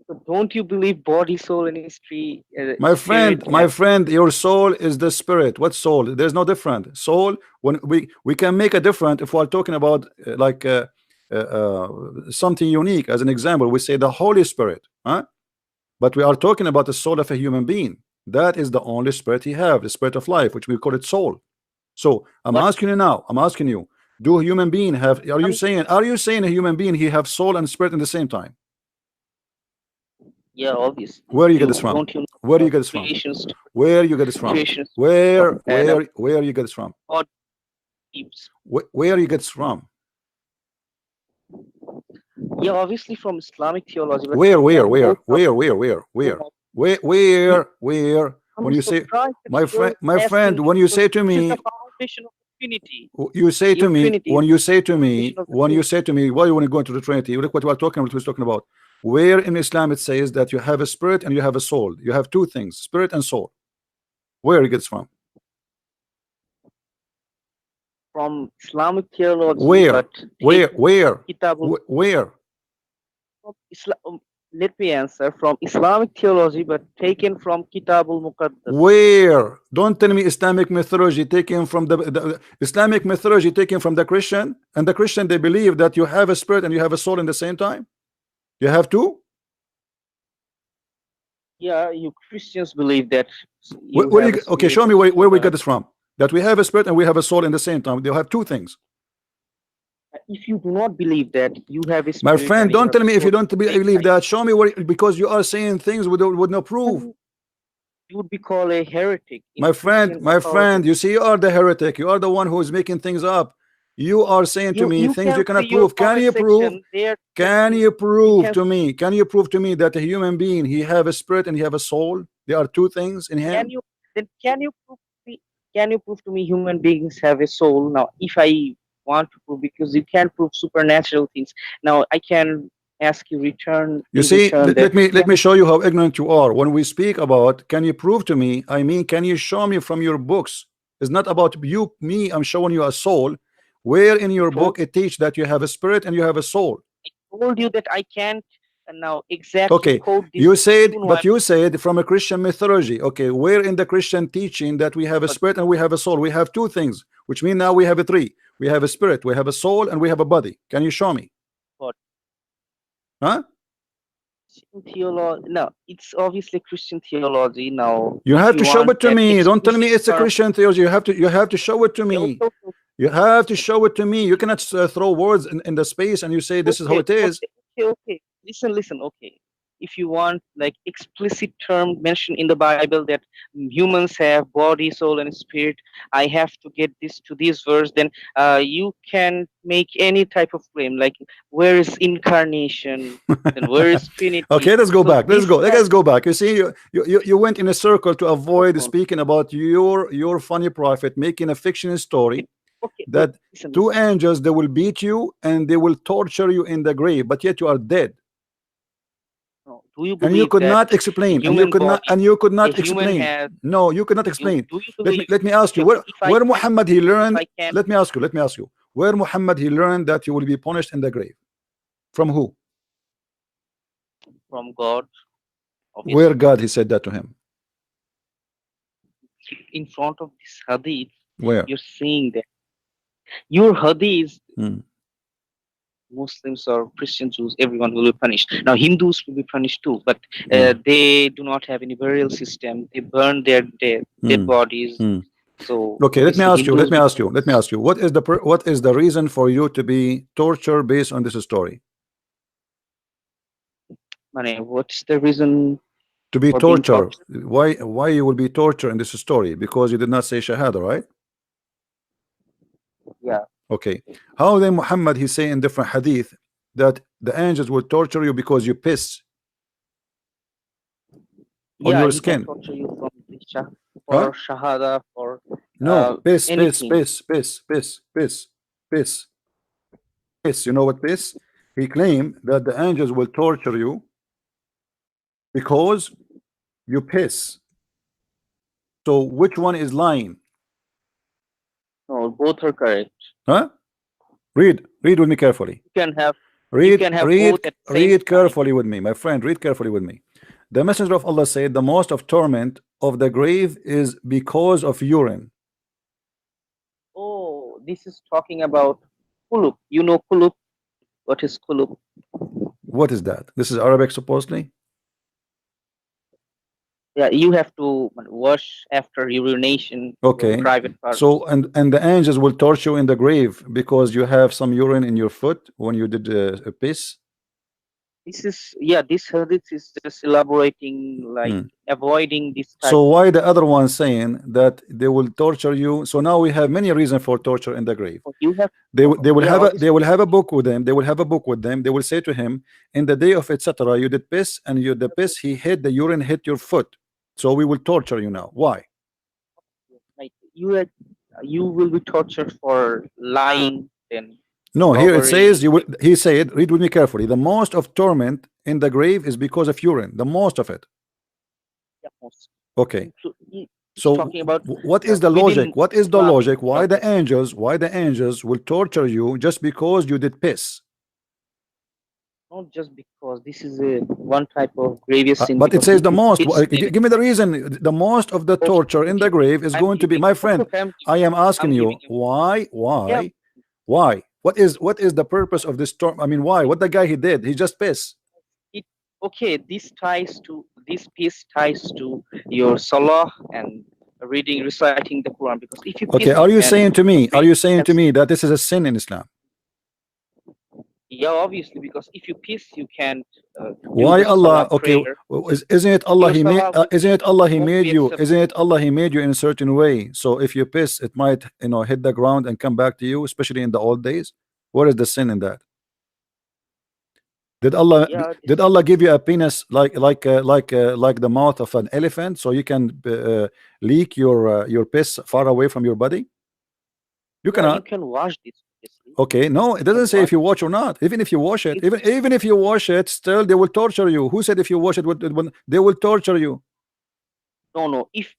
So don't you believe body, soul, and history? My friend, your soul is the spirit. What soul? There's no different. Soul, when we can make a difference if we're talking about something unique. As an example, we say the Holy Spirit, huh? But we are talking about the soul of a human being. That is the only spirit he have, the spirit of life, which we call it soul. So I'm asking you now. Do human being have? Are you saying a human being he have soul and spirit in the same time? Yeah, obviously. Where you get this from? Where you get this from? Where you get this from? Where you get this from? Where you get this from? Yeah, obviously from Islamic theology. Where? When you say, my friend, when you say to me, you say to me, when you say to me, why you want to go into the Trinity? Look what we're talking about. Where in Islam it says that you have a spirit and you have a soul. You have two things, spirit and soul. Where it gets from? From Islamic theology. Where? Let me answer. From Islamic theology, but taken from Kitabul Muqaddas. Where? Don't tell me Islamic mythology taken from the Islamic mythology taken from the Christian, and the Christian they believe that you have a spirit and you have a soul in the same time. You have two? Yeah, you Christians believe that. Okay, show me where we get this from. That we have a spirit and we have a soul in the same time. They have two things. If you do not believe that you have a spirit, my friend, don't tell me if you don't believe that. Show me where, because you are saying things with no proof. You would be called a heretic. My friend, you see, you are the heretic. You are the one who is making things up. You are saying to me things you cannot prove. Can you prove? Can you prove to me? Can you prove to me that a human being he have a spirit and he have a soul? There are two things in him. Can you prove to me human beings have a soul? Now, if I want to prove, because you can't prove supernatural things. Now, I can ask you return. You see, let me show you how ignorant you are. When we speak about can you prove to me, I mean, can you show me from your books? It's not about you, me. I'm showing you a soul. Where in your book it teach that you have a spirit and you have a soul? I told you that I can't now exactly. Okay, you said from a Christian mythology. Okay, where in the Christian teaching that we have a spirit and we have a soul? We have two things, which mean now we have a three. We have a spirit, we have a soul, and we have a body. Can you show me? What? Huh? Theology. No, it's obviously Christian theology. Now you have to show it to me. Don't tell me it's a Christian theology. You have to show it to me. You have to show it to me. You cannot throw words in the space and you say this is how it is. Okay. Listen. Okay. If you want like explicit term mentioned in the Bible that humans have body, soul, and spirit, I have to get this to this verse. Then you can make any type of claim like where is incarnation and where is Trinity. Okay, let's go back. Let's go back. You see, you went in a circle to avoid speaking about your funny prophet making a fictional story. Okay, that two angels, they will beat you and they will torture you in the grave, but yet you are dead. No, do you believe and you could not explain, and you could not explain. No, you could not explain. Let me ask you, where Muhammad he learned? Let me ask you, where Muhammad he learned that you will be punished in the grave? From who? From God. Obviously. Where God he said that to him? In front of this hadith. Where? You're seeing that. Your hadith, Muslims or Christian Jews, everyone will be punished. Now Hindus will be punished too, but they do not have any burial system. They burn their dead bodies. So okay, let me ask you. What is the reason for you to be tortured based on this story? What's the reason to be tortured? Why you will be tortured in this story? Because you did not say Shahada, right? Yeah. Okay. How then Muhammad he say in different hadith that the angels will torture you because you piss on your skin? Can torture you from for Shahada, for no piss. You know what piss? He claimed that the angels will torture you because you piss. So which one is lying? No, both are correct. Huh? Read with me carefully. You can have read carefully with me, my friend. Read carefully with me. The Messenger of Allah said the most of torment of the grave is because of urine. Oh, this is talking about kulub. You know kulub? What is kulub? What is that? This is Arabic supposedly? Yeah, you have to wash after urination. Okay. Private parts. So and the angels will torture you in the grave because you have some urine in your foot when you did a piss. This is, yeah, this hadith is just elaborating, like avoiding this type. So why the other one saying that they will torture you? So now we have many reasons for torture in the grave. You have, they will have a book with them. They will have a book with them. They will say to him, in the day of etc. you did piss, and you the piss he hit the urine hit your foot. So we will torture you now. Why? Like you will be tortured for lying. Then no, here it says you will. He said, read with me carefully. The most of torment in the grave is because of urine. The most of it. Yeah, most. Okay. So talking about what is the logic? What is the logic? Why the angels? Why the angels will torture you just because you did piss? Not just because this is a one type of grievous sin. But it says the most. Give me the reason. The most of the torture in the grave is going to be, my friend. I am asking you, why? Why? Why? What is the purpose of this storm? I mean, why? What the guy he did? He just pissed. Okay, this piece ties to your salah and reciting the Quran. Because if you okay, are you saying to me? Are you saying to me that this is a sin in Islam? Yeah, obviously, because if you piss, you can't. Why Allah? Okay, isn't it Allah? He made. Isn't it Allah? He made you. Isn't it Allah? He made you in a certain way. So if you piss, it might hit the ground and come back to you, especially in the old days. What is the sin in that? Did Allah give you a penis like the mouth of an elephant so you can leak your piss far away from your body? You cannot. You can wash this. Okay, no, it doesn't say if you wash or not. Even if you wash it, even if you wash it, still they will torture you. Who said if you wash it, they will torture you? No. If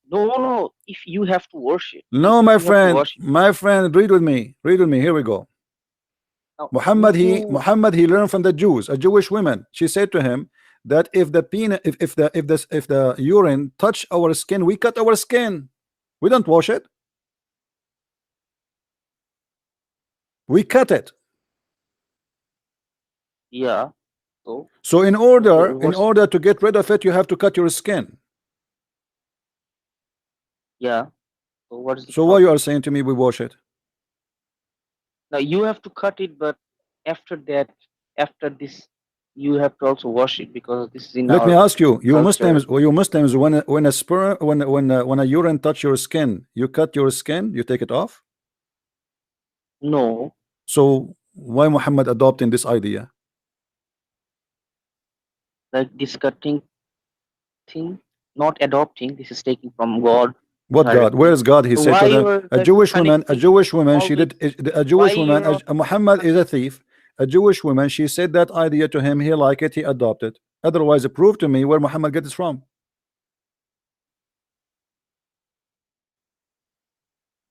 you have to wash it. No, my friend, read with me. Read with me. Here we go. Muhammad he learned from the Jews, a Jewish woman. She said to him that if the urine touch our skin, we cut our skin. We don't wash it. We cut it. Yeah. So in order to get rid of it, you have to cut your skin. Yeah. So why you are saying to me we wash it? Now you have to cut it, but after this, you have to also wash it because this is in. Let me ask you, you Muslims, when a urine touch your skin, you cut your skin, you take it off? No. So why Muhammad adopting this idea? Like this cutting thing, not adopting. This is taking from God. What God? Where is God? He said to them, a Jewish woman. Muhammad is a thief. A Jewish woman. She said that idea to him. He liked it. He adopted. Otherwise, prove to me where Muhammad gets it from.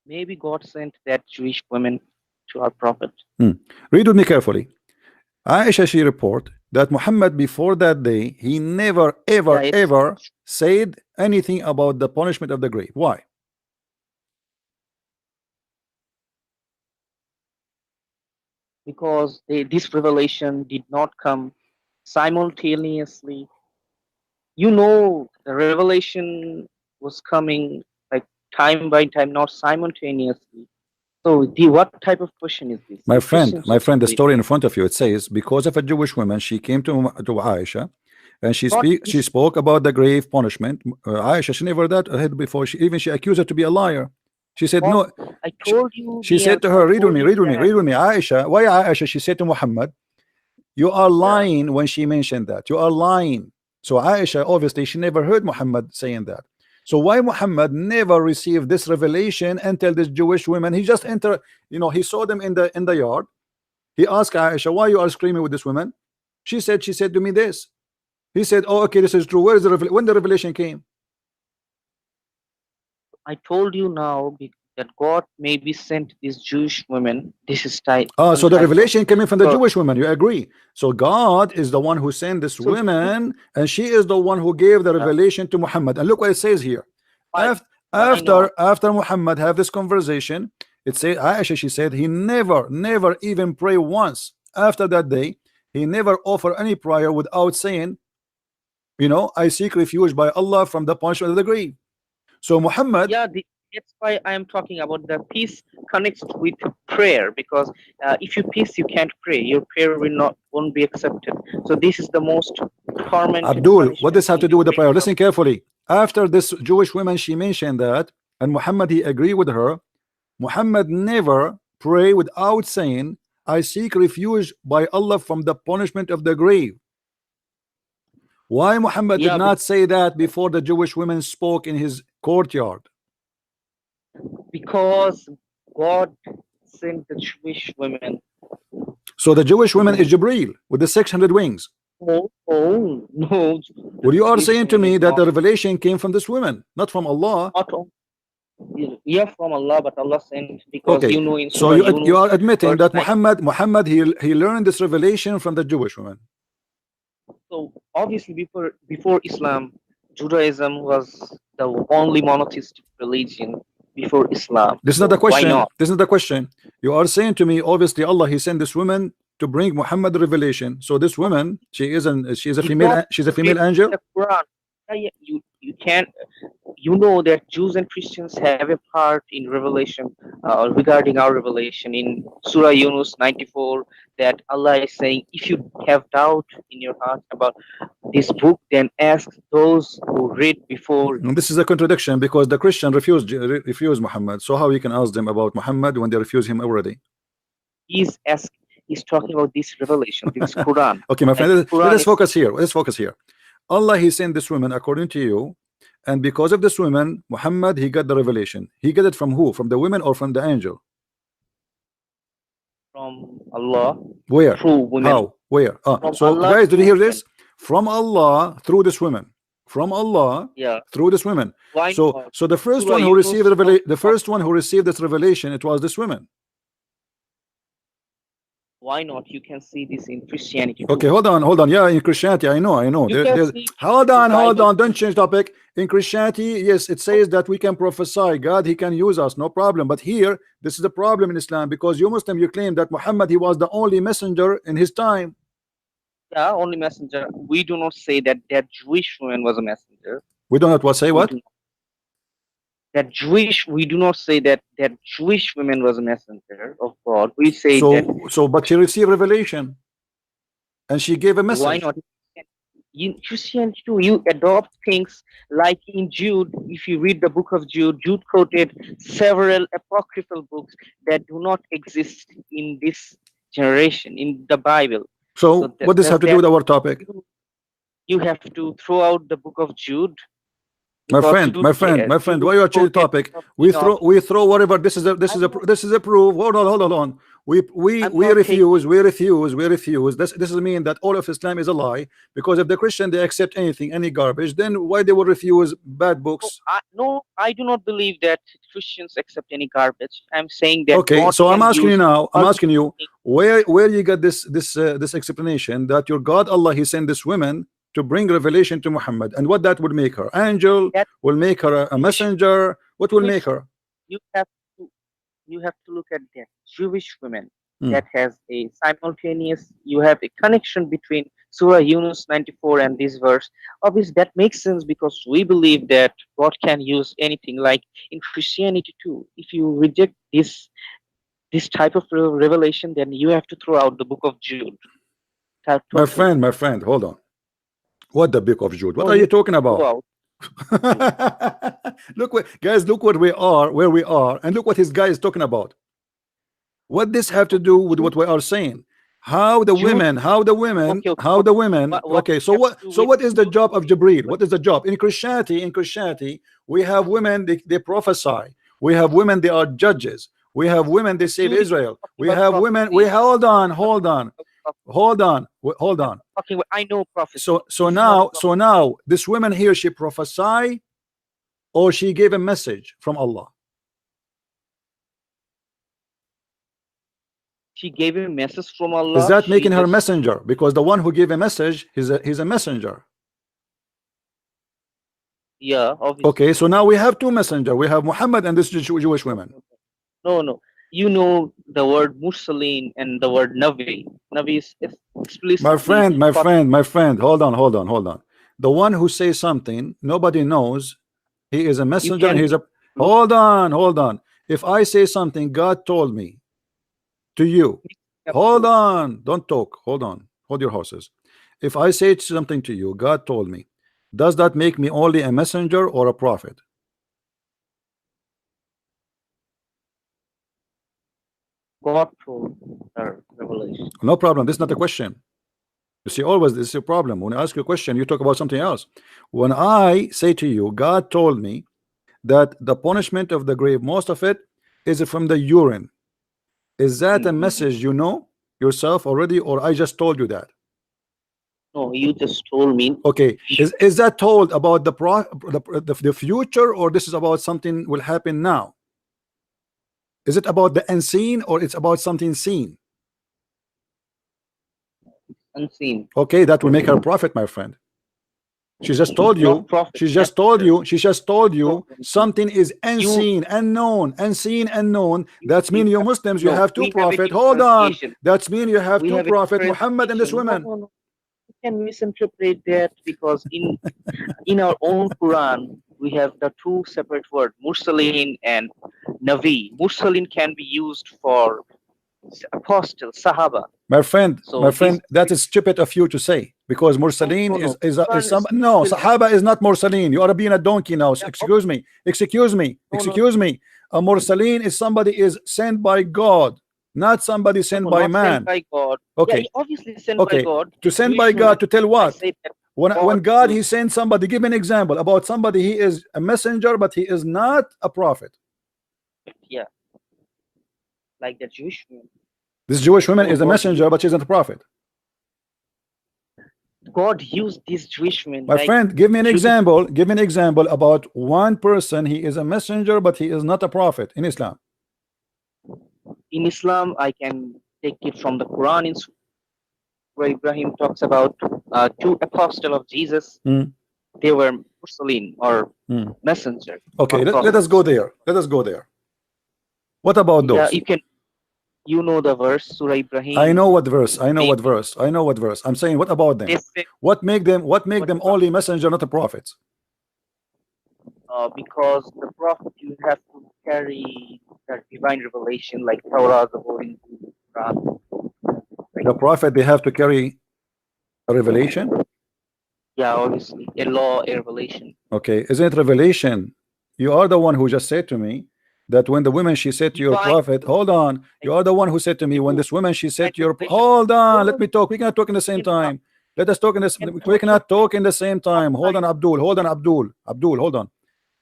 Maybe God sent that Jewish woman to our prophet. Read with me carefully. Aisha, she report that Muhammad before that day, he never ever said anything about the punishment of the grave. Why? Because this revelation did not come simultaneously. The revelation was coming like time by time, not simultaneously. So what type of question is this? My friend, the story in front of you, it says because of a Jewish woman, she came to Aisha and she spoke about the grave punishment. Aisha, she never heard before. She accused her to be a liar. She said, no, I told you. She said to her, read with me. Aisha, why Aisha? She said to Muhammad, you are lying when she mentioned that. You are lying. So Aisha, obviously, she never heard Muhammad saying that. So why Muhammad never received this revelation until this Jewish woman? He just entered, he saw them in the yard. He asked Aisha, why you are screaming with this woman? She said to me this. He said, oh, okay, this is true. Where is when the revelation came? I told you now that God maybe sent these Jewish women. This is type. So the revelation coming from the Jewish woman. You agree? So God is the one who sent this woman, and she is the one who gave the revelation to Muhammad. And look what it says here. After Muhammad have this conversation, it says Aisha, she said he never even pray once. After that day, he never offered any prayer without saying, You know, I seek refuge by Allah from the punishment of the grave. So Muhammad, yeah, that's why I am talking about the peace connects with prayer, because if you peace, you can't pray. Your prayer won't be accepted. So this is the most tormenting. Abdul, what does this have to do with the prayer? Listen carefully. After this Jewish woman, she mentioned that, and Muhammad, he agreed with her. Muhammad never pray without saying, I seek refuge by Allah from the punishment of the grave. Why Muhammad did not say that before the Jewish women spoke in his courtyard? Because God sent the Jewish women. So the Jewish women is Jibreel with the 600 wings. Oh no. Well, you are saying to me that the revelation came from this woman, not from Allah. Yeah, from Allah, but Allah sent, because okay. you know in so you are admitting that Muhammad he learned this revelation from the Jewish woman. So obviously before Islam, Judaism was the only monotheistic religion before Islam. This is not the question. This is not the question. You are saying to me, obviously Allah he sent this woman to bring Muhammad the revelation. So this woman, she's a female angel. The Quran. You can't. You know that Jews and Christians have a part in revelation regarding our revelation in Surah Yunus 94, that Allah is saying, if you have doubt in your heart about this book, then ask those who read before. And this is a contradiction, because the Christian refused Muhammad. So how you can ask them about Muhammad when they refuse him already? He's talking about this revelation, this Quran. Okay, my friend, let us focus here. Let's focus here. Allah he sent this woman according to you, and because of this woman, Muhammad he got the revelation. He got it from who? From the women or from the angel? From Allah. Where? Through women. How? Where? So Allah, guys, did you hear this? From Allah through this woman. From Allah, yeah, through this woman. Why so not? So the first one who received the first one who received this revelation, it was this woman. Why not? You can see this in Christianity too. Okay, hold on. Yeah, in Christianity, I know. Hold on, don't change topic. In Christianity, yes, it says that we can prophesy. God, he can use us, no problem. But here, this is the problem in Islam, because you Muslim, you claim that Muhammad, he was the only messenger in his time. Yeah, only messenger. We do not say that Jewish woman was a messenger. We do not say what? We do not say that Jewish woman was a messenger of God. We say but she received revelation and she gave a message. Why not? In Christianity too, you adopt things like in Jude. If you read the book of Jude, Jude quoted several apocryphal books that do not exist in this generation in the Bible. So what does this have to do with our topic? You have to throw out the book of Jude. My friend, why you are changing topic? We throw whatever. This is a proof. Hold on. We refuse. This is mean that all of Islam is a lie, because if the Christian they accept any garbage, then why they will refuse bad books? No, I do not believe that Christians accept any garbage. I'm saying that. Okay, so I'm asking you now. I'm asking you where you got this explanation that your God Allah he sent this woman to bring revelation to Muhammad, and what that would make her? Angel? Will make her a messenger? What will make her? You have to look at that Jewish women that has a simultaneous. You have a connection between Surah Yunus 94 and this verse. Obviously, that makes sense, because we believe that God can use anything. Like in Christianity too, if you reject this type of revelation, then you have to throw out the book of Jude. My friend, hold on. What the book of Jude? What are you talking about? Look where we are, and look what his guy is talking about. What this have to do with what we are saying? How the women? Okay, so what is the job of Jibreel? What is the job in Christianity? We have women, they prophesy. We have women, they are judges. We have women, they save Israel. We have women. Hold on. Okay, I know prophecy. So now this woman here, she prophesy or she gave a message from Allah? She gave a message from Allah. Is that making her messenger? Because the one who gave a message, he's a messenger. Yeah, obviously. Okay, so now we have two messengers. We have Muhammad and this Jewish woman. No. You know the word Mursalin and the word Nabi. Nabi is explicitly. My friend. Hold on. the one who says something nobody knows, he is a messenger and he's a hold on. If I say something God told me to you, hold on, don't talk, hold on, hold your horses. If I say something to you God told me, does that make me only a messenger or a prophet? God told her revelation. No problem, this is not a question. You see, always this is a problem. When I ask you a question, you talk about something else. When I say to you, God told me that the punishment of the grave, most of it is from the urine. Is that a message you know yourself already, or I just told you that? No, you just told me. Okay, is that told about the future, or this is about something will happen now? Is it about the unseen, or it's about something seen? Unseen. Okay, that will make her a prophet, my friend. She just told you. She just told you. She just told you something is unseen, unknown, unseen, unknown. That's mean you Muslims. You have two prophets. Hold on. That's mean you have two prophets, Muhammad and this woman. No. You can misinterpret that because in our own Quran we have the two separate words, Mursalin and Navi. Mursalin can be used for apostle, Sahaba. My friend, that is stupid of you to say, because Mursalin is no, Sahaba is not Mursalin. You are being a donkey now. Excuse me. A Mursalin is somebody is sent by God, not somebody sent by man. Sent by God. Okay. Yeah, obviously sent by God. To send by God to tell what? When God he sent somebody, give me an example about somebody he is a messenger but he is not a prophet. Yeah. Like the Jewish woman. This Jewish woman is a messenger, but she isn't a prophet. God used this Jewish woman. My friend, give me an example. Give me an example about one person. He is a messenger, but he is not a prophet in Islam. In Islam, I can take it from the Quran, where Ibrahim talks about two apostles of Jesus. They were Mursalin or messenger. Okay, let us go there. Let us go there. What about those? Yeah, you know the verse, Surah Ibrahim. I know what verse. I know what verse. I'm saying, what about them? What make them only messenger, not a prophet? Because the prophet, you have to carry that divine revelation, like Torah, the Holy Quran. The prophet, they have to carry a revelation. Yeah, obviously, a law, a revelation. Okay, isn't it revelation? You are the one who just said to me that when the woman she said to your prophet, hold on, you are the one who said to me when this woman she said to your hold on, let me talk. We cannot talk in the same time. Let us talk in this. We cannot talk in the same time. Hold on, Abdul. Hold on.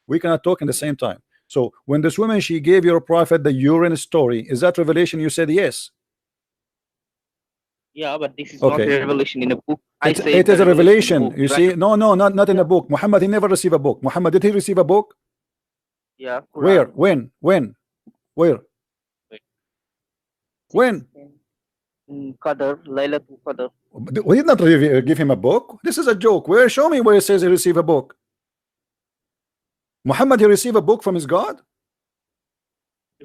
We cannot talk in the same time. So when this woman she gave your prophet the urine story, is that revelation? You said yes. Yeah, but this is not a revelation in a book. It is a revelation. You see, no, not in a book. Muhammad, he never received a book. Muhammad, did he receive a book? Yeah. Quran. Where? When? Qadr, Laylatul Qadr. We did not give him a book. This is a joke. Where? Show me where it says he received a book. Muhammad, he received a book from his God?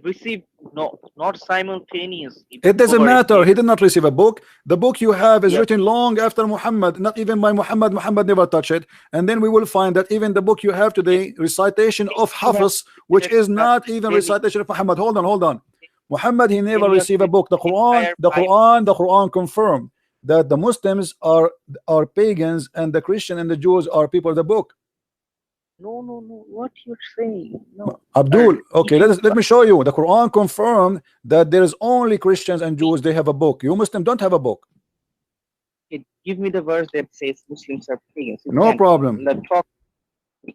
Received, no, not simultaneous. It doesn't matter. He did not receive a book. The book you have is written long after Muhammad, not even by Muhammad. Muhammad never touched it. And then we will find that even the book you have today, recitation of Hafiz, which is not even recitation of Muhammad. Hold on. Muhammad, he never received a book. The Quran confirmed that the Muslims are pagans and the Christian and the Jews are people of the book. No. What you're saying? No. Abdul, okay, let me show you. The Quran confirmed that there is only Christians and Jews. They have a book. You Muslims don't have a book. Give me the verse that says Muslims are pagans. No problem.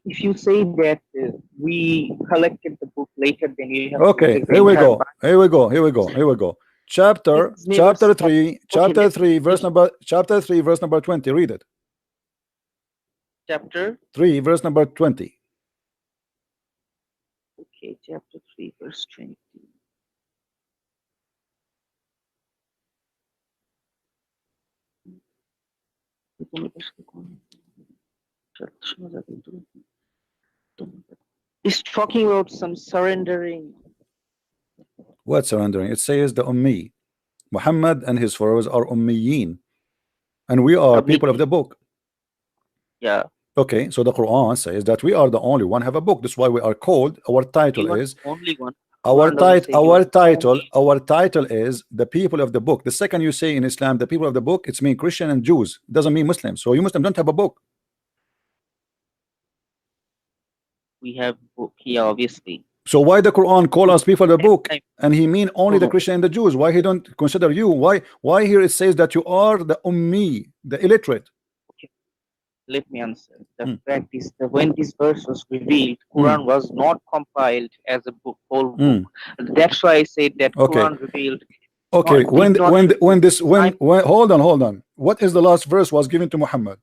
If you say that we collected the book later, then you have. Okay, here we go. Chapter 3, verse number 20. Read it. Chapter 3, verse number 20. Okay, chapter 3, verse 20. It's talking about some surrendering. What surrendering? It says the Ummi. Muhammad and his followers are Ummiyin, and we are people of the book. Yeah. Okay, so the Quran says that we are the only one have a book. That's why we are called. Our title is only one. our title is the people of the book. The second you say in Islam the people of the book, it's mean Christian and Jews. It doesn't mean Muslims. So you Muslims don't have a book. We have book here, obviously. So why the Quran call us people of the book, and he mean only the Christian and the Jews? Why he don't consider you? Why here it says that you are the ummi, the illiterate? Okay, let me answer. The fact is that when this verse was revealed, Quran was not compiled as a book, whole book. That's why I said that Quran revealed. Okay, when hold on. What is the last verse was given to Muhammad?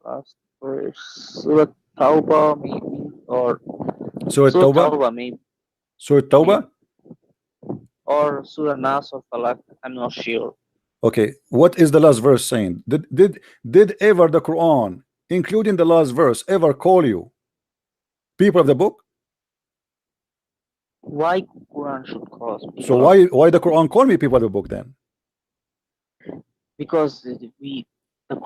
Last verse, Surah Tawbah, maybe, or Surah Tawbah, maybe. Surah Tawbah, or Surah Nas or Falak. I'm not sure. Okay, what is the last verse saying? Did ever the Quran, including the last verse, ever call you people of the book? Why Quran should call us people? So why the Quran call me people of the book then? Because the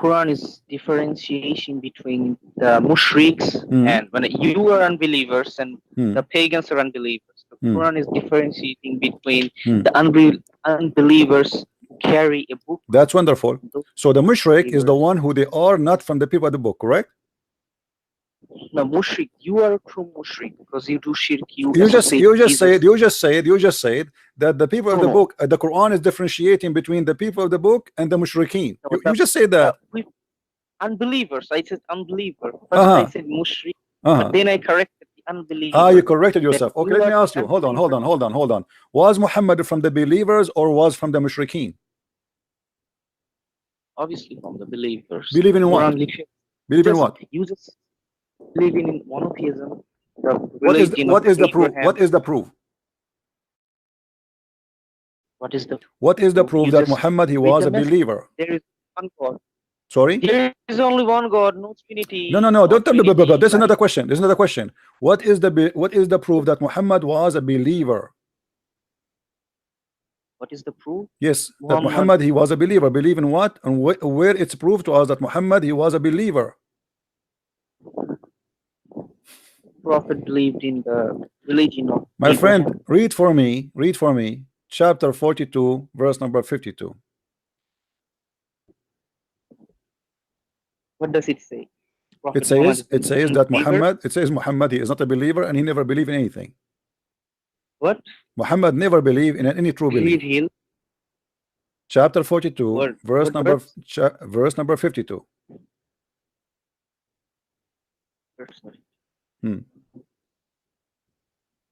Quran is differentiation between the mushriks and when you are unbelievers and the pagans are unbelievers. The Quran is differentiating between the unbelievers who carry a book. That's wonderful. So the mushrik is the one who they are not from the people of the book, correct? No, mushrik, you are a true mushrik because you do shirk. You just said that the people of the book, the Quran is differentiating between the people of the book and the mushrikeen. You just said that. Unbelievers. I said unbeliever. First I said mushrik, but then I corrected the unbeliever. You corrected yourself. Okay, let me ask you. Hold on. Was Muhammad from the believers or was from the mushrikeen? Obviously from the believers. Believe in what? Believe in what? You just believing in monotheism. What is the proof? What is the proof? What is the proof that Muhammad he was a believer? There is one God. Sorry? There is only one God, no Trinity. No. Don't tell me. There's another question. What is the proof that Muhammad was a believer? What is the proof? Yes, that Muhammad he was a believer. Believe in what? And where it's proved to us that Muhammad he was a believer? Prophet believed in the religion of my friend. Read for me chapter 42 verse number 52. What does it say? It says that Muhammad he is not a believer and he never believed in anything. What? Muhammad never believed in any true belief. Chapter 42 verse number 52.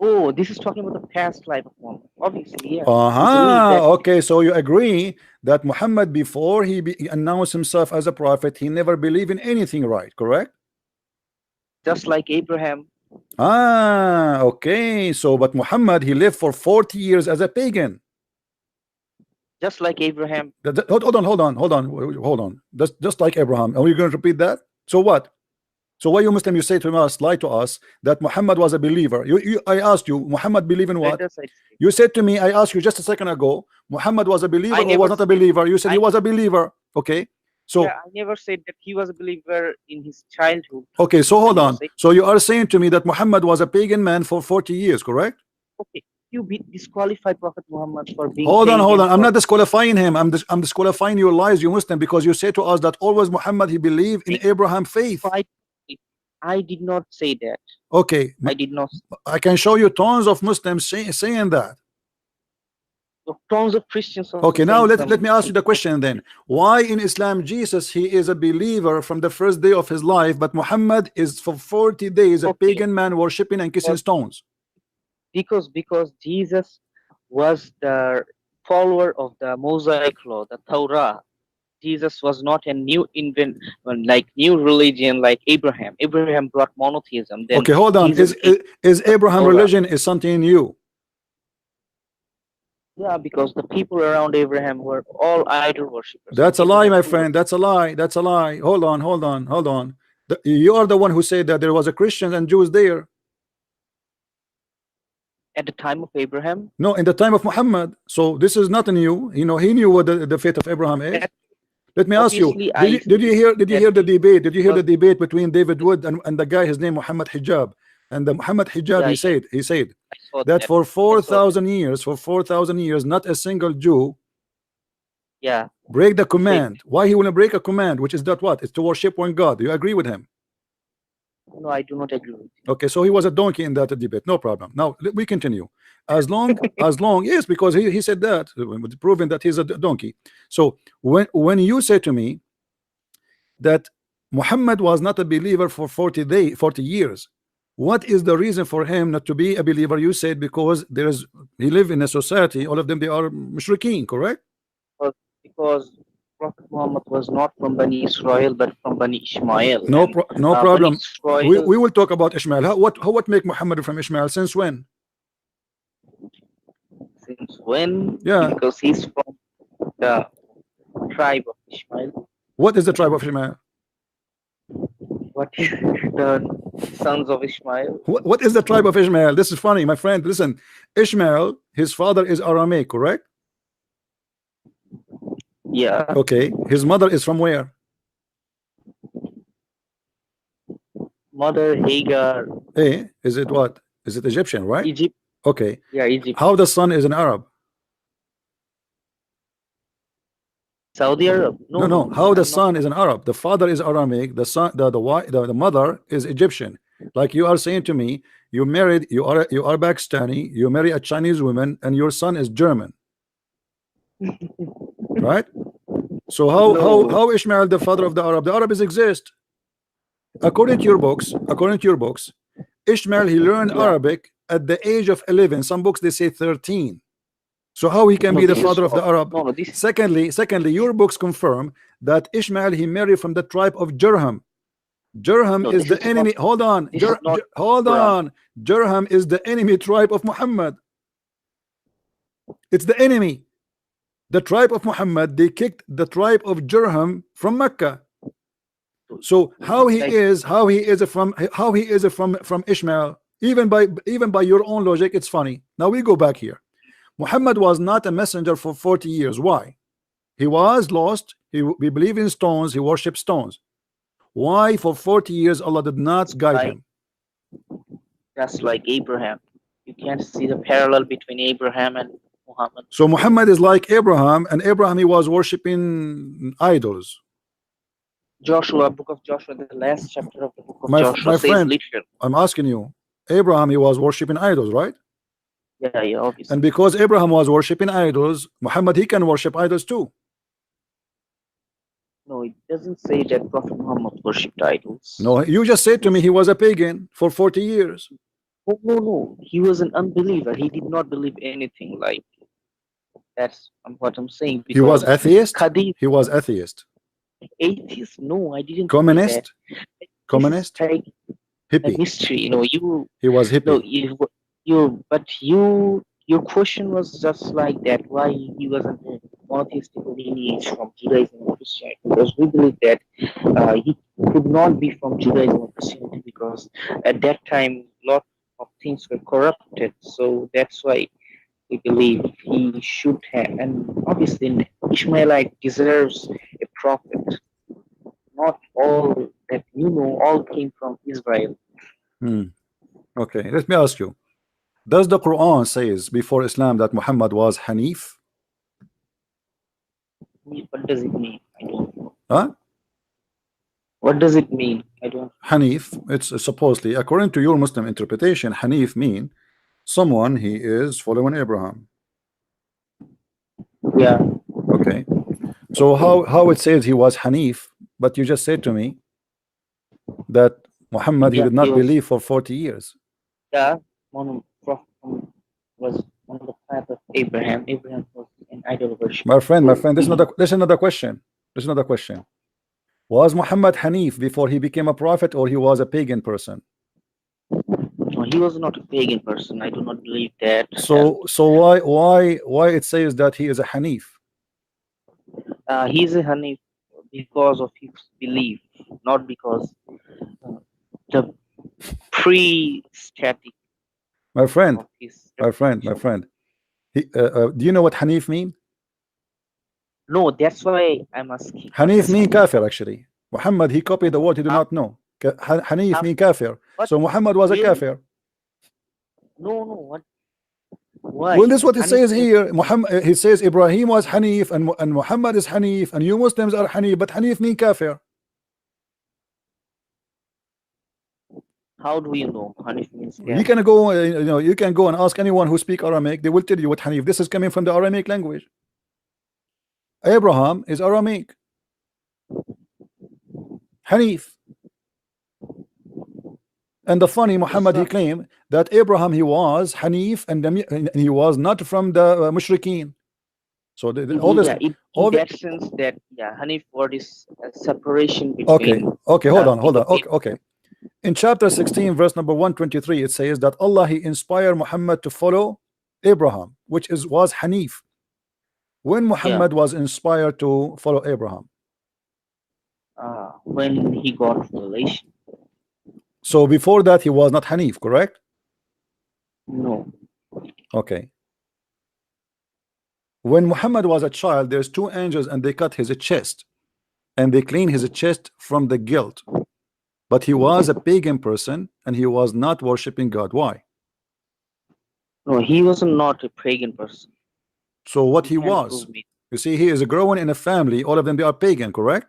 Oh, this is talking about the past life of Muhammad. Obviously, yeah. Okay, so you agree that Muhammad before he announced himself as a prophet, he never believed in anything, right? Correct? Just like Abraham. Okay. So, but Muhammad he lived for 40 years as a pagan. Just like Abraham. Hold on. Just like Abraham. Are we going to repeat that? So what? So why you Muslim you say to us, lie to us that Muhammad was a believer? I asked you, Muhammad believe in what? You said to me, I asked you just a second ago, Muhammad was a believer or was not a believer? You said he was a believer. Okay. So yeah, I never said that he was a believer in his childhood. Okay, so hold on. So you are saying to me that Muhammad was a pagan man for 40 years, correct? Okay. You disqualify Prophet Muhammad for being hold on. I'm not disqualifying him. I'm disqualifying your lies, you Muslim, because you say to us that always Muhammad he believed in Abraham faith. I did not say that. Okay. I did not. I can show you tons of Muslims saying that. Tons of Christians. Okay, now let me ask you the question then. Why in Islam Jesus he is a believer from the first day of his life, but Muhammad is for 40 days a pagan man worshipping and kissing stones? Because Jesus was the follower of the Mosaic law, the Torah. Jesus was not a new new religion like Abraham. Abraham brought monotheism. Then okay, hold on. Is Abraham religion is something new? Yeah, because the people around Abraham were all idol worshippers. That's a lie, my friend. That's a lie. Hold on. You are the one who said that there was a Christians and Jews there. At the time of Abraham? No, in the time of Muhammad. So this is not new. You know, he knew what the faith of Abraham is. Let me ask you, did you hear the debate? Did you hear the debate between David Wood and the guy, his name Muhammad Hijab? And the Muhammad Hijab, Yeah, he said that for 4,000 years, not a single Jew break the command. Why he wouldn't break a command, which is that what? It's to worship one God. Do you agree with him? No, I do not agree with you. Okay, so he was a donkey in that debate. No problem. Now we continue. As long yes, because he said that, proving that he's a donkey. So when you say to me that Muhammad was not a believer for 40 years, what is the reason for him not to be a believer? You said because he live in a society, all of them, they are mushrikeen, correct? Because Prophet Muhammad was not from Bani Israel but from Bani Ishmael. No problem. Israel, we will talk about Ishmael. What make Muhammad from Ishmael? Since when? Since when? Yeah. Because he's from the tribe of Ishmael. What is the tribe of Ishmael? What is the sons of Ishmael? What is the tribe of Ishmael? This is funny, my friend. Listen, Ishmael, his father is Aramaic, correct? Yeah. Okay. His mother is from where? Mother Hagar. Hey, is it what? Is it Egyptian, right? Egypt. Okay. Yeah, Egypt. How the son is an Arab? Saudi Arab. No. How the son is an Arab? The father is Aramaic. The son, the mother is Egyptian. Like you are saying to me, you are Pakistani. You marry a Chinese woman, and your son is German. Right? So how Ishmael the father of the Arab? The Arabs exist. According to your books, Ishmael, he learned Arabic at the age of 11. Some books they say 13. So how he can be the father of the Arab? Secondly, your books confirm that Ishmael, he married from the tribe of Jurham. Jurham is the enemy. Hold on. Jurham is the enemy tribe of Muhammad. It's the enemy. The tribe of Muhammad, they kicked the tribe of Jurham from Mecca. So how he is from Ishmael, even by your own logic, it's funny. Now we go back here. Muhammad was not a messenger for 40 years. Why? He was lost. He believed in stones. He worshipped stones. Why for 40 years Allah did not guide him? Just like Abraham. You can't see the parallel between Abraham and Muhammad. So Muhammad is like Abraham, and Abraham, he was worshipping idols. Joshua, book of Joshua, the last chapter of the book of Joshua, my friend, literally. I'm asking you, Abraham, he was worshipping idols, right? Yeah, obviously. And because Abraham was worshipping idols, Muhammad, he can worship idols too. No, it doesn't say that Prophet Muhammad worshipped idols. No, you just said to me he was a pagan for 40 years. No. He was an unbeliever. He did not believe anything like that's what I'm saying. He was atheist? He was atheist. Atheist? No, I didn't. Communist? Communist? Like hippie? A mystery, He was hippie. No, your question was just like that. Why he wasn't monotheistic lineage from Judaism and Christianity? Because we believe that he could not be from Judaism or Christianity because at that time a lot of things were corrupted. So that's why we believe he should have. And obviously, Ishmaelite deserves a prophet. Not all that all came from Israel. Okay, let me ask you. Does the Quran says before Islam that Muhammad was Hanif? What does it mean? I don't know. Huh? What does it mean? I don't know. Hanif, it's supposedly, according to your Muslim interpretation, Hanif mean someone he is following Abraham. Yeah. Okay. So how it says he was Hanif, but you just said to me that Muhammad he did not believe for 40 years. Yeah. Prophet was on the path of Abraham. Abraham was an idol worship. My friend, this is another question. Was Muhammad Hanif before he became a prophet, or he was a pagan person? No, he was not a pagan person. I do not believe that. So why it says that he is a Hanif? He is a Hanif because of his belief, not because the pre-static. My friend. Do you know what Hanif mean? No, that's why I'm asking. Hanif mean kafir actually. Muhammad, he copied the word he do not know. Hanif mean kafir. So Muhammad was a kafir. No, what? Why? Well, this is what it says here. Muhammad, he says Ibrahim was Hanif and Muhammad is Hanif and you Muslims are Hanif, but Hanif mean kafir. How do you know Hanif means kafir? You can go, you can go and ask anyone who speak Aramaic. They will tell you what Hanif. This is coming from the Aramaic language. Abraham is Aramaic. Hanif. And the funny, Muhammad, he claimed that Abraham, he was Hanif and he was not from the Mushrikeen. So all this, in that sense that Hanif word is a separation Okay, between. hold on. Okay. In chapter 16, verse number 123, it says that Allah, he inspired Muhammad to follow Abraham, which was Hanif. When Muhammad was inspired to follow Abraham? When he got revelation. So before that he was not Hanif, correct? No. Okay. When Muhammad was a child, there's two angels and they cut his chest and they clean his chest from the guilt. But he was a pagan person and he was not worshiping God. Why? No, he was not a pagan person. So what he was? You see, he is growing in a family. All of them, they are pagan, correct?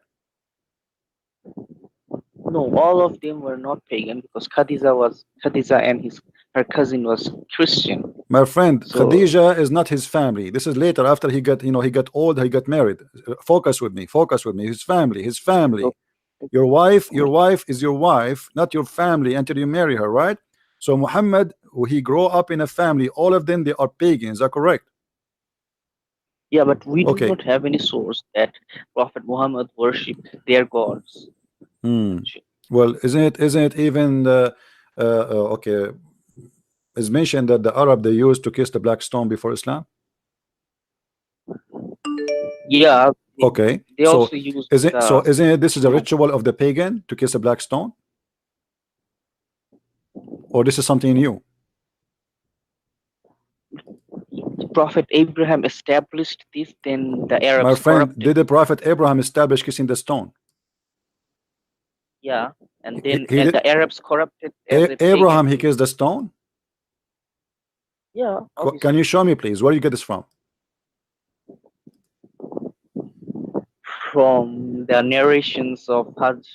No, all of them were not pagan because Khadija and her cousin was Christian. My friend, so, Khadija is not his family. This is later after he got, he got old, he got married. Focus with me. His family. Okay. Your wife is your wife, not your family until you marry her, right? So Muhammad, he grew up in a family. All of them, they are pagans. Is that correct? Yeah, but we do not have any source that Prophet Muhammad worshipped their gods. Well, isn't it even okay? It's mentioned that the Arab, they used to kiss the black stone before Islam. Yeah. Okay. They also use. Isn't it this is a ritual of the pagan to kiss a black stone? Or this is something new? Prophet Abraham established this, then the Arabs. My friend, did the Prophet Abraham establish kissing the stone? Yeah, and then the Arabs corrupted. Abraham, he kissed the stone? Yeah. Obviously. Can you show me, please? Where do you get this from? From the narrations of Hajj.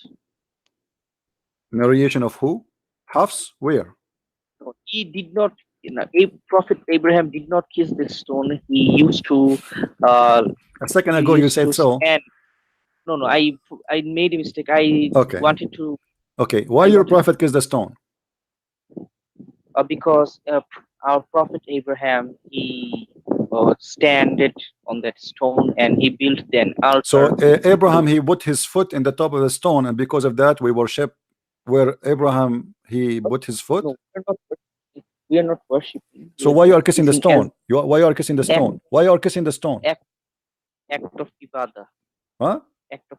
Narration of who? Hafs? Where? No, he did not. Prophet Abraham did not kiss this stone. He used to. A second ago, you said so. No, I made a mistake. I wanted to. Okay, why your prophet kissed the stone? Because our prophet Abraham, he standed on that stone and he built an altar. So Abraham, he put his foot in the top of the stone, and because of that, we worship where Abraham he put his foot. No, we are not worshiping. So why you are kissing the stone? Why you are kissing the stone? Why you are kissing the stone? Act of ibadah. Huh? Act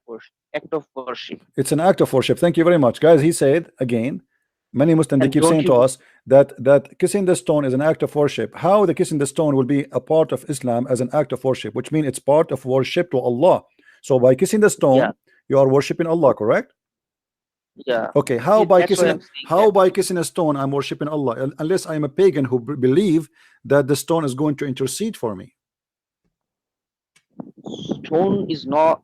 of worship. It's an act of worship. Thank you very much, guys. He said again, many Muslims, they keep saying to us that kissing the stone is an act of worship. How the kissing the stone will be a part of Islam as an act of worship, which means it's part of worship to Allah. So by kissing the stone, you are worshiping Allah, correct? Yeah. Okay. How by kissing a stone I'm worshiping Allah, unless I'm a pagan who believe that the stone is going to intercede for me? Stone is not.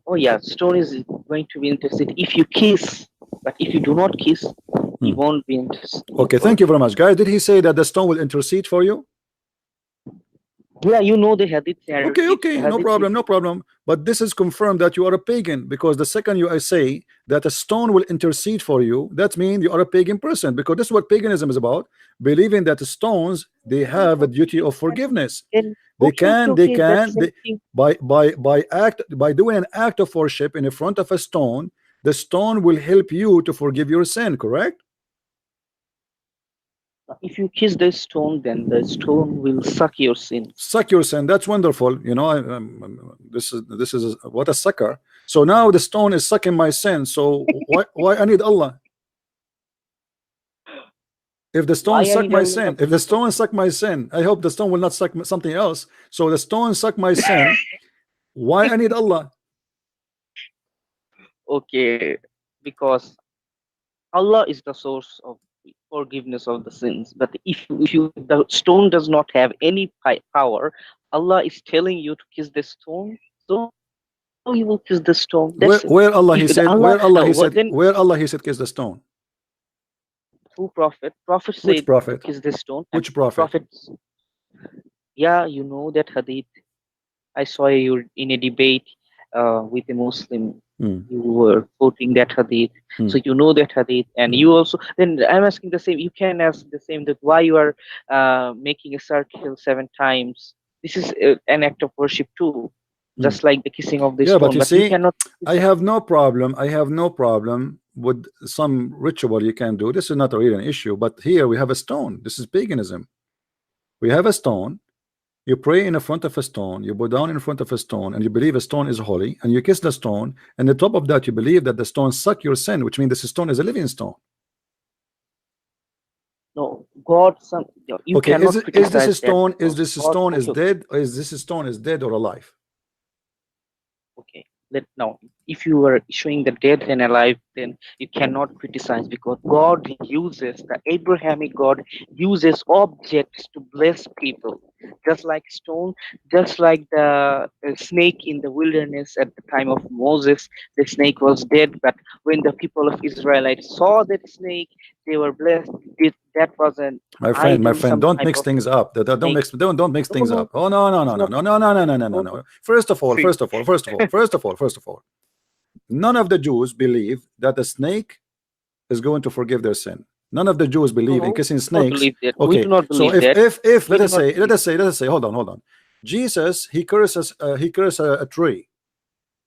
Oh yeah, stone is going to be interested if you kiss, but if you do not kiss, he won't be interested. Okay, thank you very much, guys. Did he say that the stone will intercede for you? Yeah, you know the hadith. Okay, no problem. But this is confirmed that you are a pagan, because the second I say that a stone will intercede for you, that means you are a pagan person, because this is what paganism is about, believing that the stones, they have a duty of forgiveness. By doing an act of worship in front of a stone, the stone will help you to forgive your sin, correct? If you kiss the stone, then the stone will suck your sin. Suck your sin. That's wonderful. You know, this is what a sucker. So now the stone is sucking my sin. So why I need Allah? If the stone suck my sin, I hope the stone will not suck something else. So the stone suck my sin. Why I need Allah? Okay, because Allah is the source of forgiveness of the sins. But if the stone does not have any power, Allah is telling you to kiss the stone, so you will kiss the stone. That's it. Where Allah he If said, Allah, where Allah no, he said, then where Allah he said kiss the stone? through prophet Which said to prophet? kiss the stone. Which prophet? Prophets, yeah, you know that hadith. I saw you in a debate with a Muslim. You were quoting that hadith, so you know that hadith, and you also. Then I'm asking the same. You can ask the same, that why you are making a circle 7 times. This is an act of worship too, just like the kissing of the Yeah, stone. but you But see, you cannot. I have no problem. I have no problem with some ritual you can do. This is not really an issue. But here we have a stone. This is paganism. We have a stone. You pray in front of a stone, you bow down in front of a stone, and you believe a stone is holy, and you kiss the stone, and on top of that you believe that the stone suck your sin, which means this stone is a living stone. No, God, you okay, cannot is this a stone? that Is this stone is dead, or is this stone is dead or alive? Okay, now if you are showing the dead and alive, then you cannot criticize, because God uses, the Abrahamic God uses objects to bless people, just like stone, just like the snake in the wilderness at the time of Moses. The snake was dead, but when the people of Israelites saw that snake, they were blessed. That was an my friend, don't mix things up. Don't mix things up. Oh no. First of all, none of the Jews believe that the snake is going to forgive their sin. None of the Jews believe in kissing snakes. Okay, so if let us say, hold on. Jesus, he curses a tree.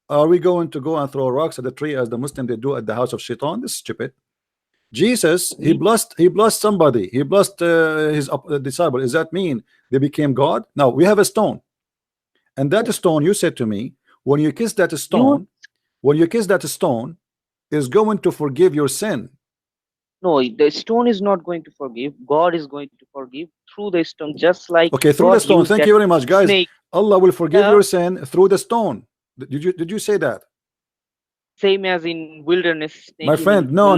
Are we going to go and throw rocks at the tree as the Muslim they do at the house of Shaitan? This is stupid. Jesus, he blessed somebody. He blessed his disciple. Does that mean they became God? Now we have a stone, and that stone, you said to me, when you kiss that stone, is going to forgive your sin. No, the stone is not going to forgive. God is going to forgive through the stone, just like through the stone. Thank you very much, guys. Snake. Allah will forgive your sin through the stone. Did you say that? Same as in wilderness. My friend, no.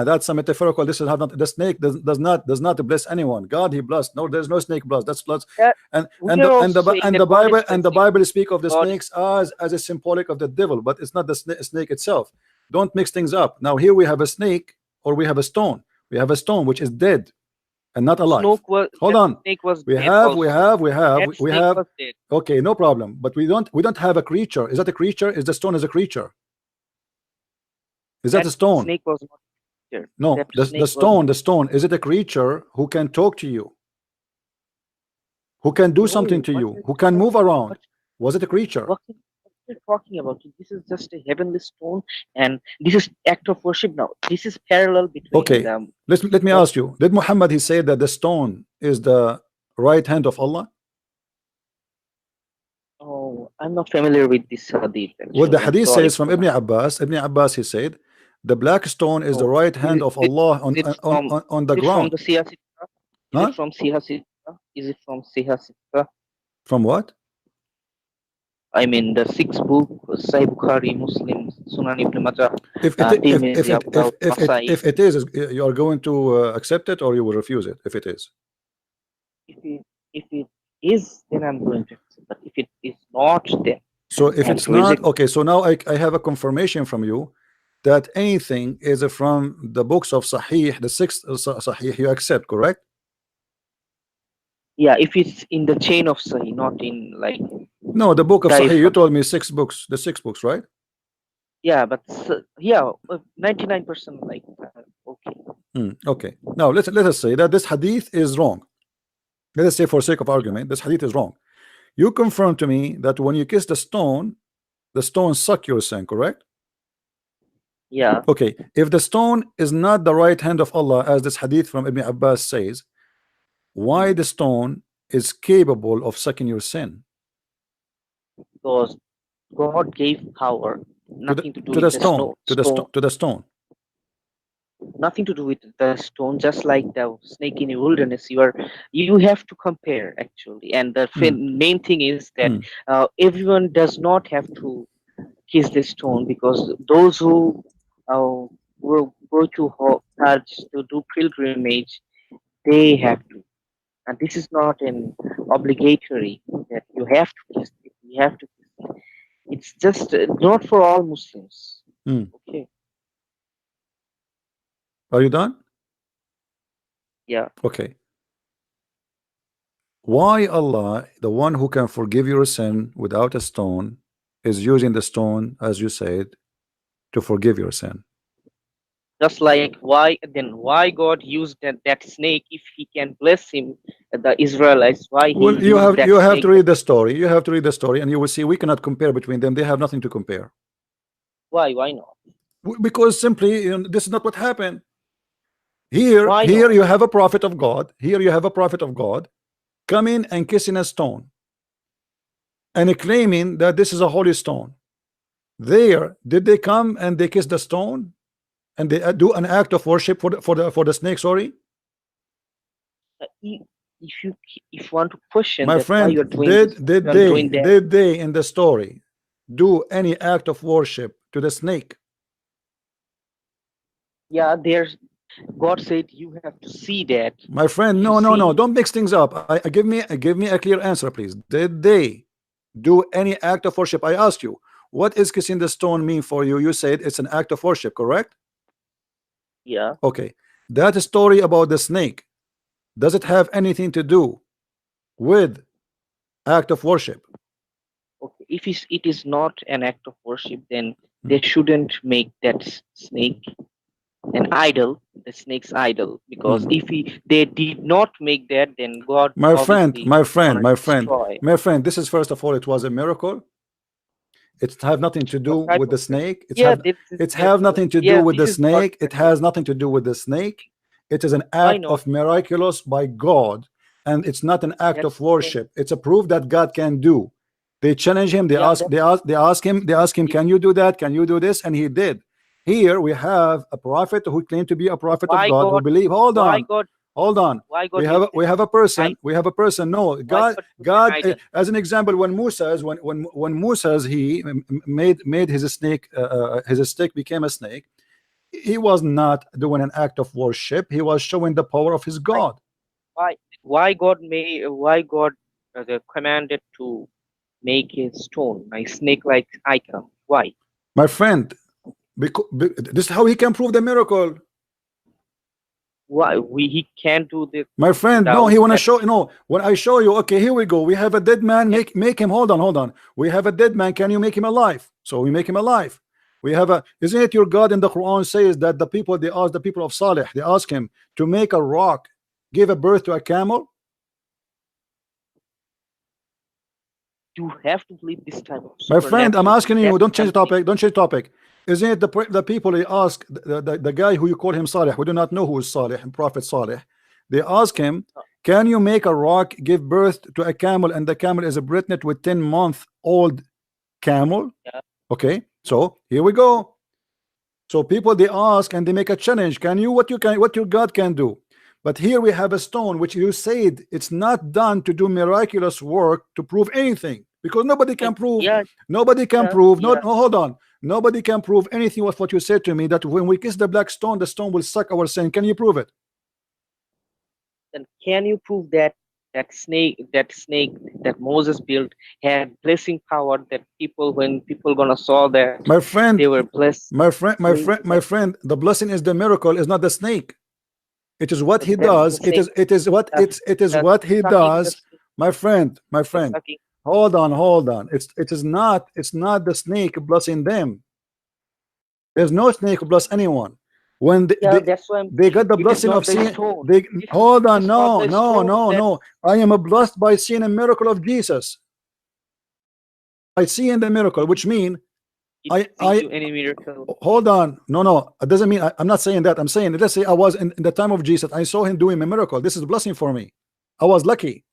That's a metaphorical. This is not, the snake does not bless anyone. God, he blessed. No, there's no snake blessed. That's blessed. And the Bible speak of the snakes as a symbolic of the devil, but it's not the snake itself. Don't mix things up. Now here we have a snake, or we have a stone. We have a stone which is dead and not alive. Hold on. We have. Okay, no problem. But we don't have a creature. Is that a creature? Is the stone as a creature? Is that a stone? Snake was not a creature. No, the stone. Is it a creature who can talk to you? Who can do something to you? Who can move around? Was it a creature? What you're talking about? This is just a heavenly stone, and this is act of worship. Now this is parallel between them. Let me ask you, did Muhammad he say that the stone is the right hand of Allah? Oh, I'm not familiar with this hadith. Well, the hadith says from Ibn Abbas he said the black stone is the right hand of Allah on the ground. Is it from Sihah? Is it from Sihah? From what? I mean the 6th book, Sahih Bukhari, Muslim, Sunan Ibn Majah. If it is, you are going to accept it, or you will refuse it? If it is, if it is, then I'm going to accept. But if it is not, then so if it's not, okay. So now I have a confirmation from you that anything is from the books of Sahih, the 6th Sahih, you accept, correct? Yeah, if it's in the chain of Sahih, not in like. No, the book of Sahih, you told me 6 books, the 6 books, right? Yeah, but 99% like okay. Okay. Now let us say that this hadith is wrong. Let us say, for sake of argument, this hadith is wrong. You confirm to me that when you kiss the stone suck your sin, correct? Yeah. Okay. If the stone is not the right hand of Allah, as this hadith from Ibn Abbas says, why the stone is capable of sucking your sin? Because God gave power, nothing to do with the stone. To the stone. nothing to do with the stone. Just like the snake in the wilderness, you have to compare actually. And the main thing is that everyone does not have to kiss the stone, because those who will go to Hajj to do pilgrimage, they have to. And this is not an obligatory that you have to kiss it. You have to kiss it. It's just not for all Muslims. Okay. Are you done? Yeah. Okay. Why Allah, the one who can forgive your sin without a stone, is using the stone, as you said, to forgive your sin? Just like why God used that snake if He can bless him, the Israelites? Why He Well, you used that have snake? to read the story. You have to read the story, and you will see we cannot compare between them. They have nothing to compare. Why? Why not? Because simply, this is not what happened. Here Why you not? have a prophet of God. Here you have a prophet of God coming and kissing a stone and claiming that this is a holy stone. There, did they come and they kiss the stone and they do an act of worship for the snake? Sorry, If you want to question my that, why friend, you're doing this, did they in the story do any act of worship to the snake? Yeah, there's God said you have to see that. My friend, no, don't mix things up. Give me a clear answer, please. Did they do any act of worship? I asked you, what is kissing the stone mean for you? You said it's an act of worship, correct? Yeah. Okay. That story about the snake, does it have anything to do with act of worship? Okay. If it is not an act of worship, then they shouldn't make that snake an idol, the snake's idol, because if they did not make that, then God my friend, this is, first of all, it was a miracle. It have nothing to do with the snake. It's have nothing to do with the snake. It has nothing to do with the snake. It is an act of miraculous by God, and it's not an act of worship. It's a proof that God can do. They challenge him. They ask him, can you do that? Can you do this? And he did. Here we have a prophet who claimed to be a prophet of God, who believe. Hold on. We have a person. No, God. As an example, when Moses he made his snake, his stick became a snake. He was not doing an act of worship. He was showing the power of his God. Why God commanded to make a stone, a snake-like icon? Why? My friend, because this is how he can prove the miracle. Why he can't do this? My friend, no, he want to show. No, when I show you, okay, here we go. We have a dead man. Make him. Hold on. We have a dead man. Can you make him alive? So we make him alive. We have a. Isn't it your God in the Quran says that the people, they ask the people of Salih, they ask him to make a rock give a birth to a camel? You have to believe this type of. My friend, I'm asking you. Don't change the topic. Don't change the topic. Isn't it the people, they ask the guy who you call him Salih? We do not know who is Salih, Prophet Salih. They ask him, can you make a rock give birth to a camel, and the camel is a pregnant with 10-month-old camel? Yeah. Okay, so here we go. So people, they ask and they make a challenge. Can you what your God can do? But here we have a stone which you said it's not done to do miraculous work to prove anything, because nobody can prove. Nobody can prove. No, hold on. Nobody can prove anything with what you said to me, that when we kiss the black stone, the stone will suck our sin. Can you prove it? Then can you prove that snake that Moses built had blessing power, that when people gonna saw that, my friend, they were blessed? My friend, the blessing is the miracle, is not the snake. It is what he does. It is what he does. My friend. Hold on. It is not the snake blessing them. There's no snake bless anyone. When they got the blessing of seeing, hold on, no. I am blessed by seeing a miracle of Jesus. I see in the miracle, which mean any miracle. Hold on, no. It doesn't mean I'm not saying that. I'm saying, let's say I was in the time of Jesus. I saw him doing a miracle. This is a blessing for me. I was lucky.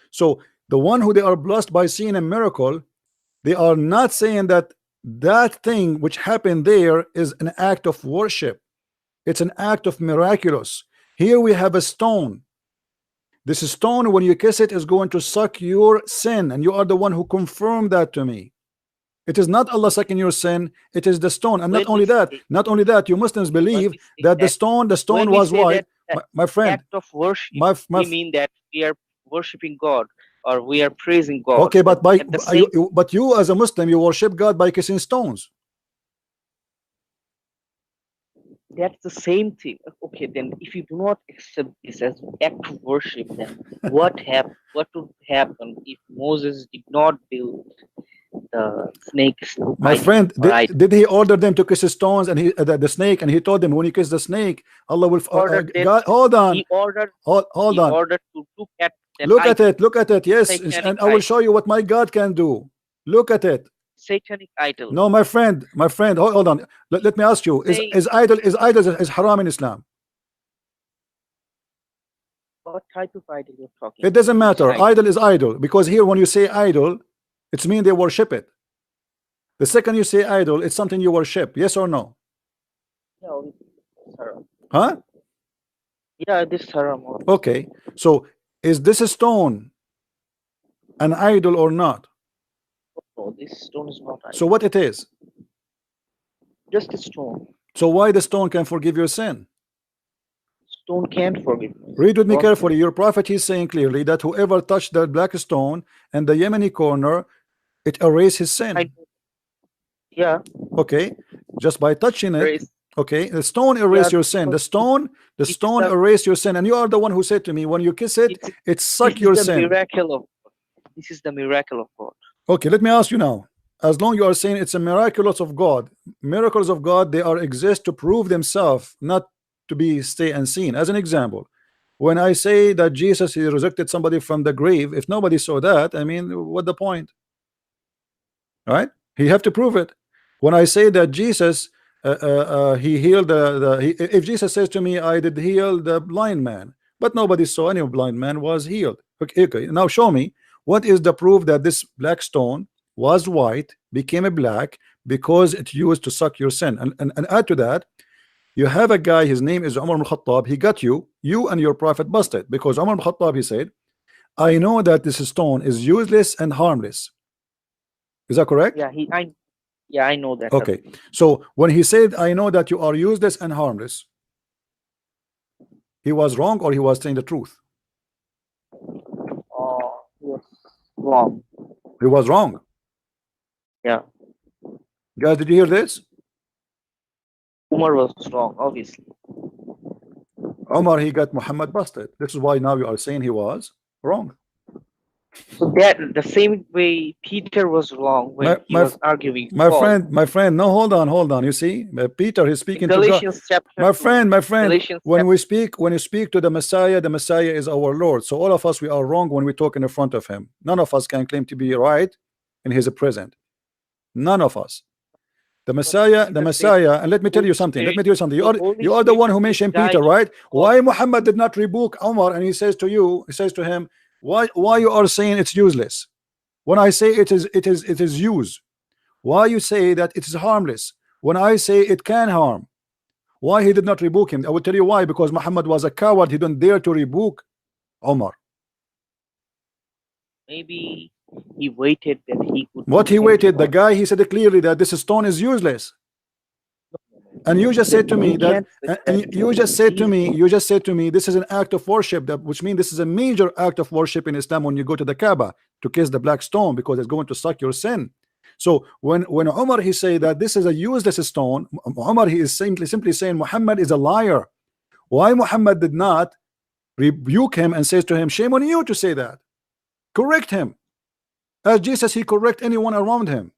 So the one who they are blessed by seeing a miracle, they are not saying that thing which happened there is an act of worship. It's an act of miraculous. Here we have a stone. This stone, when you kiss it, is going to suck your sin, and you are the one who confirmed that to me. It is not Allah sucking your sin, it is the stone. And not only that, you Muslims believe that the stone was white. My friend, act of worship, we mean that we are worshiping God or we are praising God. Okay, but you as a Muslim, you worship God by kissing stones. That's the same thing. Okay, then if you do not accept this as act of worship, then what would happen if Moses did not build the snakes? My friend, did he order them to kiss the stones and the snake, and he told them when you kiss the snake, Allah will God, hold on. He ordered to look at look at it, yes, and I will show you what my God can do. Look at it. Satanic idol. No, my friend, hold on. Let me ask you: is haram in Islam? What type of idol you're talking? It doesn't matter. Idol is idol, because here when you say idol, it's mean they worship it. The second you say idol, it's something you worship. Yes or no? No, it's haram. Huh? Yeah, this is haram. Okay, so is this a stone an idol or not? No, this stone is not idol. So what it is? Just a stone. So why the stone can forgive your sin? Stone can't forgive me. Read with me carefully. Your prophet is saying clearly that whoever touched that black stone and the Yemeni corner, it erased his sin. Yeah. Okay, just by touching it. Okay, the stone erased your sin. The stone erased your sin, and you are the one who said to me, when you kiss it, it suck your sin. This is the miracle of God. Okay, let me ask you now. As long you are saying it's a miraculous of God, miracles of God, they exist to prove themselves, not to be stay unseen. As an example, when I say that Jesus he resurrected somebody from the grave, if nobody saw that, I mean, what the point? Right? He have to prove it. When I say that Jesus he healed if Jesus says to me, I did heal the blind man, but nobody saw any blind man was healed. Okay, now show me what is the proof that this black stone was white, became a black, because it used to suck your sin. And add to that, you have a guy, his name is Umar ibn Khattab. He got you and your prophet busted, because Umar ibn Khattab, he said, I know that this stone is useless and harmless. Is that correct? Yeah, I know that. Okay, so when he said, I know that you are useless and harmless, he was wrong or he was saying the truth? He was wrong. He was wrong. Yeah. Guys, did you hear this? Umar was wrong, obviously. Umar, he got Muhammad busted. This is why now you are saying he was wrong. So that the same way Peter was wrong when he was arguing. My friend, no, hold on. You see, Peter is speaking to God. My friend, when you speak to the Messiah is our Lord. So all of us, we are wrong when we talk in front of him. None of us can claim to be right in his presence. None of us. The Messiah, and let me tell you something. You are the one who mentioned Peter, right? Why Muhammad did not rebuke Umar, and he says to him, why you are saying it's useless when I say it is used? Why you say that it is harmless when I say it can harm? Why he did not rebuke him? I will tell you why. Because Muhammad was a coward. He didn't dare to rebuke Umar. Maybe he waited that he could. What he waited? The guy, he said clearly that this stone is useless. And you just said to me that, and you just said to me, this is an act of worship, which means this is a major act of worship in Islam when you go to the Kaaba to kiss the black stone, because it's going to suck your sin. So when Umar he say that this is a useless stone, Umar he is simply saying Muhammad is a liar. Why Muhammad did not rebuke him and says to him, shame on you to say that? Correct him, as Jesus he correct anyone around him.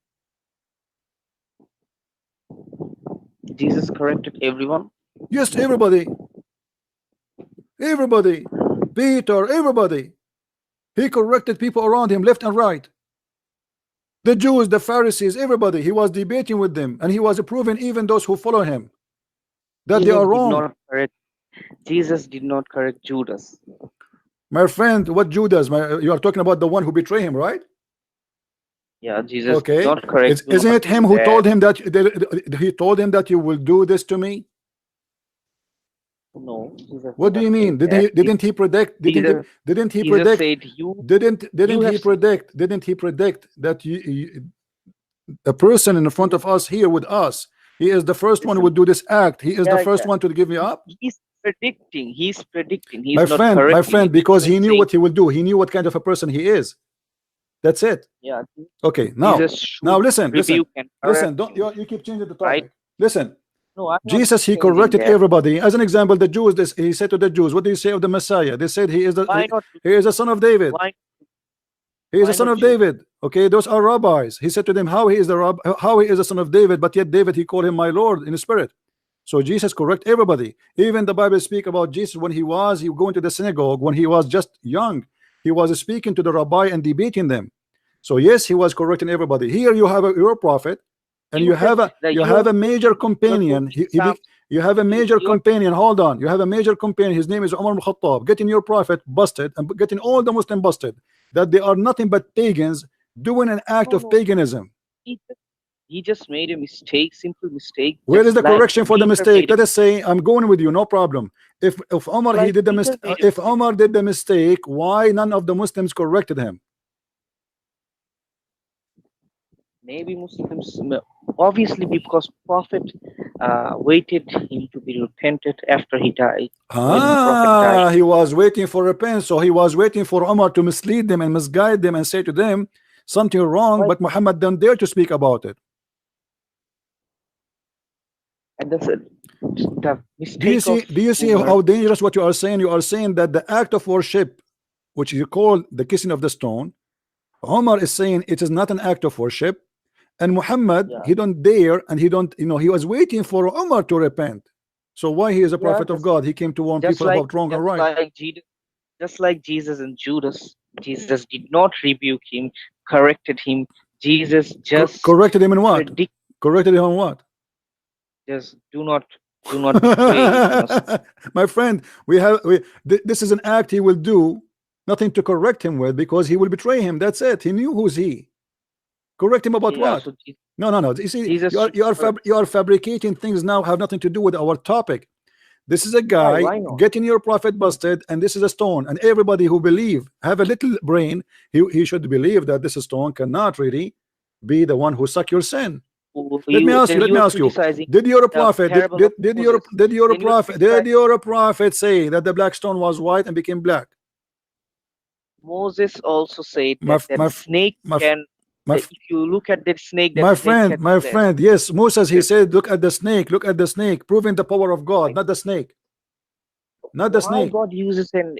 Jesus corrected everyone? Yes, everybody. Peter, everybody. He corrected people around him left and right. The Jews, the Pharisees, everybody. He was debating with them, and he was proving even those who follow him that they are wrong. Jesus did not correct Judas. My friend, what Judas? You are talking about the one who betrayed him, right? Yeah, Jesus did not correct. Isn't it him who told him that he told him that you will do this to me? No, Jesus What do you mean? Didn't he predict? Didn't he predict? Didn't he predict that a person in front of us here with us, he is the first one who would do this act. He is the first one to give you up. He's predicting. He's My friend, because he knew what he will do. He knew what kind of a person he is. That's it. Yeah. Okay. Now listen. Don't you keep changing the topic. Right? Listen. No, Jesus, he corrected everybody. As an example, the Jews, he said to the Jews, what do you say of the Messiah? They said he is the son of David. He is the son of David. Okay, those are rabbis. He said to them, how he is the son of David, but yet David, he called him my Lord in the spirit. So Jesus correct everybody. Even the Bible speak about Jesus when he going to the synagogue when he was just young. He was speaking to the rabbi and debating them. So yes, he was correcting everybody. Here you have your prophet, and you have a major companion. You have a major companion. Hold on. You have a major companion. His name is Umar al-Khattab. Getting your prophet busted and getting all the Muslim busted. That they are nothing but pagans doing an act of paganism. He just made a mistake, simple mistake. Where is the correction for the mistake? Let us say, I'm going with you, no problem. If Umar did the mistake, why none of the Muslims corrected him? Maybe Muslims, obviously because Prophet waited him to be repented after he died. He was waiting for repentance, so he was waiting for Umar to mislead them and misguide them and say to them something wrong, but Muhammad didn't dare to speak about it. And that's it. Do you see how dangerous what you are saying? You are saying that the act of worship, which you call the kissing of the stone, Umar is saying it is not an act of worship, and Muhammad he don't dare, and he don't, he was waiting for Umar to repent. So why he is a prophet of God? He came to warn people about wrong and right. Just like Jesus and Judas, Jesus did not rebuke him, corrected him. Jesus just corrected him in what? Corrected him on what? Just do not betray. My friend, this is an act he will do, nothing to correct him with, because he will betray him. That's it. He knew who's he. Correct him about what? So no. You see, you are fabricating things now, have nothing to do with our topic. This is a guy getting your prophet busted, and this is a stone. And everybody who believe, have a little brain, he should believe that this stone cannot really be the one who suck your sin. Let me ask you. Did your prophet say that the black stone was white and became black? Moses also said that snake can. If you look at the snake, my friend, yes, Moses, he said, look at the snake, proving the power of God, not the snake. Why God uses a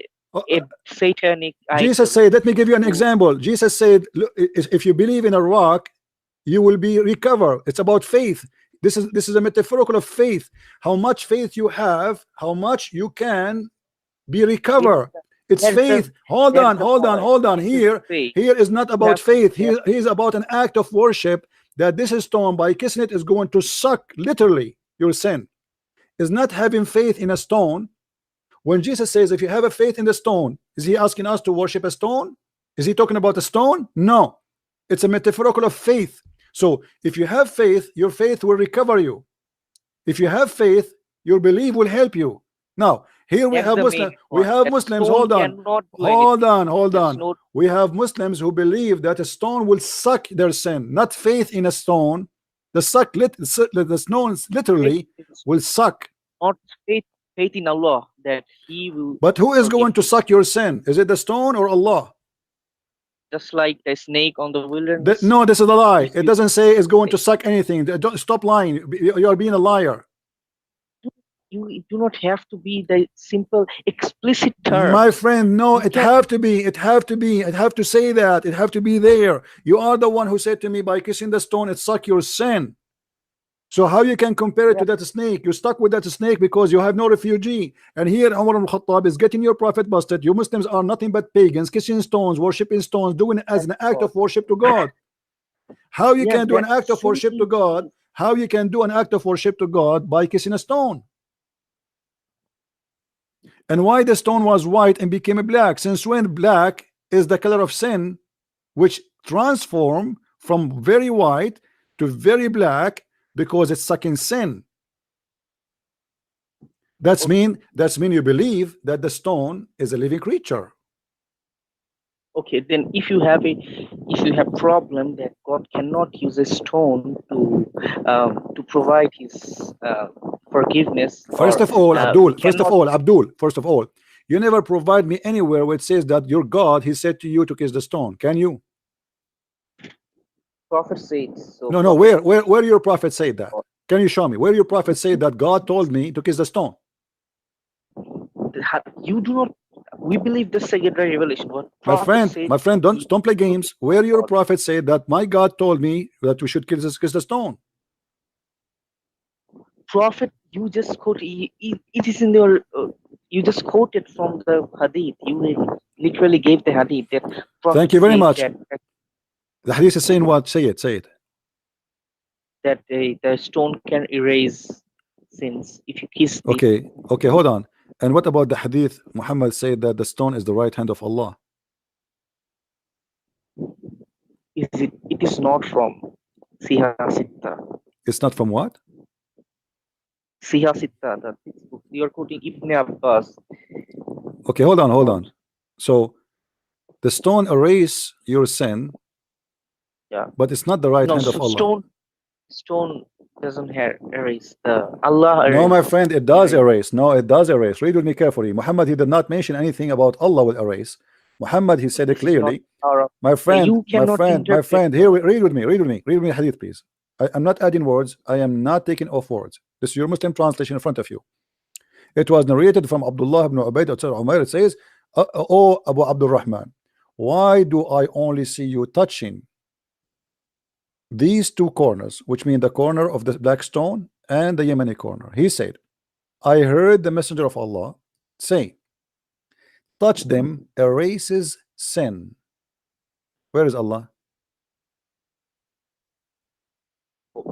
satanic idol? Jesus said, let me give you an example. Jesus said, look, if you believe in a rock, you will be recovered. It's about faith. This is a metaphorical of faith. How much faith you have, how much you can be recovered. It's faith. Hold on. Here is not about faith. Here is about an act of worship, that this stone, by kissing it, is going to suck literally your sin. Is not having faith in a stone. When Jesus says, if you have a faith in the stone, is he asking us to worship a stone? Is he talking about a stone? No. It's a metaphorical of faith. So if you have faith, your faith will recover you. If you have faith, your belief will help you. Now, here we have Muslims. Hold on. We have Muslims who believe that a stone will suck their sin, not faith in a stone. The stone literally will suck. Not faith in Allah that He will. But who is going to suck your sin? Is it the stone or Allah? Just like the snake on the wilderness. No, this is a lie. It doesn't say it's going to suck anything. Stop lying. You are being a liar. You do not have to be the simple explicit term. My friend, no, it have to be. It have to say that. It have to be there. You are the one who said to me, by kissing the stone, it suck your sin. So how you can compare it to that snake? You're stuck with that snake because you have no refugee. And here Umar al-Khattab is getting your prophet busted. You Muslims are nothing but pagans, kissing stones, worshiping stones, doing it as an act of worship to God. How you can do an act of worship to God? How you can do an act of worship to God by kissing a stone? And why the stone was white and became black? Since when black is the color of sin, which transform from very white to very black, because it's sucking sin. That's mean you believe that the stone is a living creature. Okay, then if you have problem that God cannot use a stone to provide his forgiveness. First of all, Abdul, you never provide me anywhere where it says that your God, he said to you to kiss the stone. Can you? Prophet said so. No, where your prophet said that? Can you show me where your prophet said that God told me to kiss the stone? You do not. We believe the secondary revelation. What my friend, don't play games. Where your prophet said that my God told me that we should kiss the stone? Prophet, you just quote. It is in your. You just quoted from the hadith. You literally gave the hadith. That prophet. Thank you very much. The hadith is saying what? Say it. That the stone can erase sins if you kiss. Okay, hold on. And what about the hadith? Muhammad said that the stone is the right hand of Allah. It is not from Siha Sitta. It's not from what? Siha Sitta. You are quoting Ibn Abbas. Okay, hold on. So the stone erase your sin. Yeah. But it's not the right hand of Allah. Stone doesn't erase the Allah. No, my friend, it does erase. No, it does erase. Read with me carefully. Muhammad, he did not mention anything about Allah will erase. Muhammad, he said it clearly. My friend, here, read with me hadith, please. I'm not adding words. I am not taking off words. This is your Muslim translation in front of you. It was narrated from Abdullah ibn Ubayd Umair. It says, "Oh Abu Abdul Rahman, why do I only see you touching these two corners, which mean the corner of the black stone and the Yemeni corner?" He said, I heard the messenger of Allah say, touch them erases sin. Where is Allah?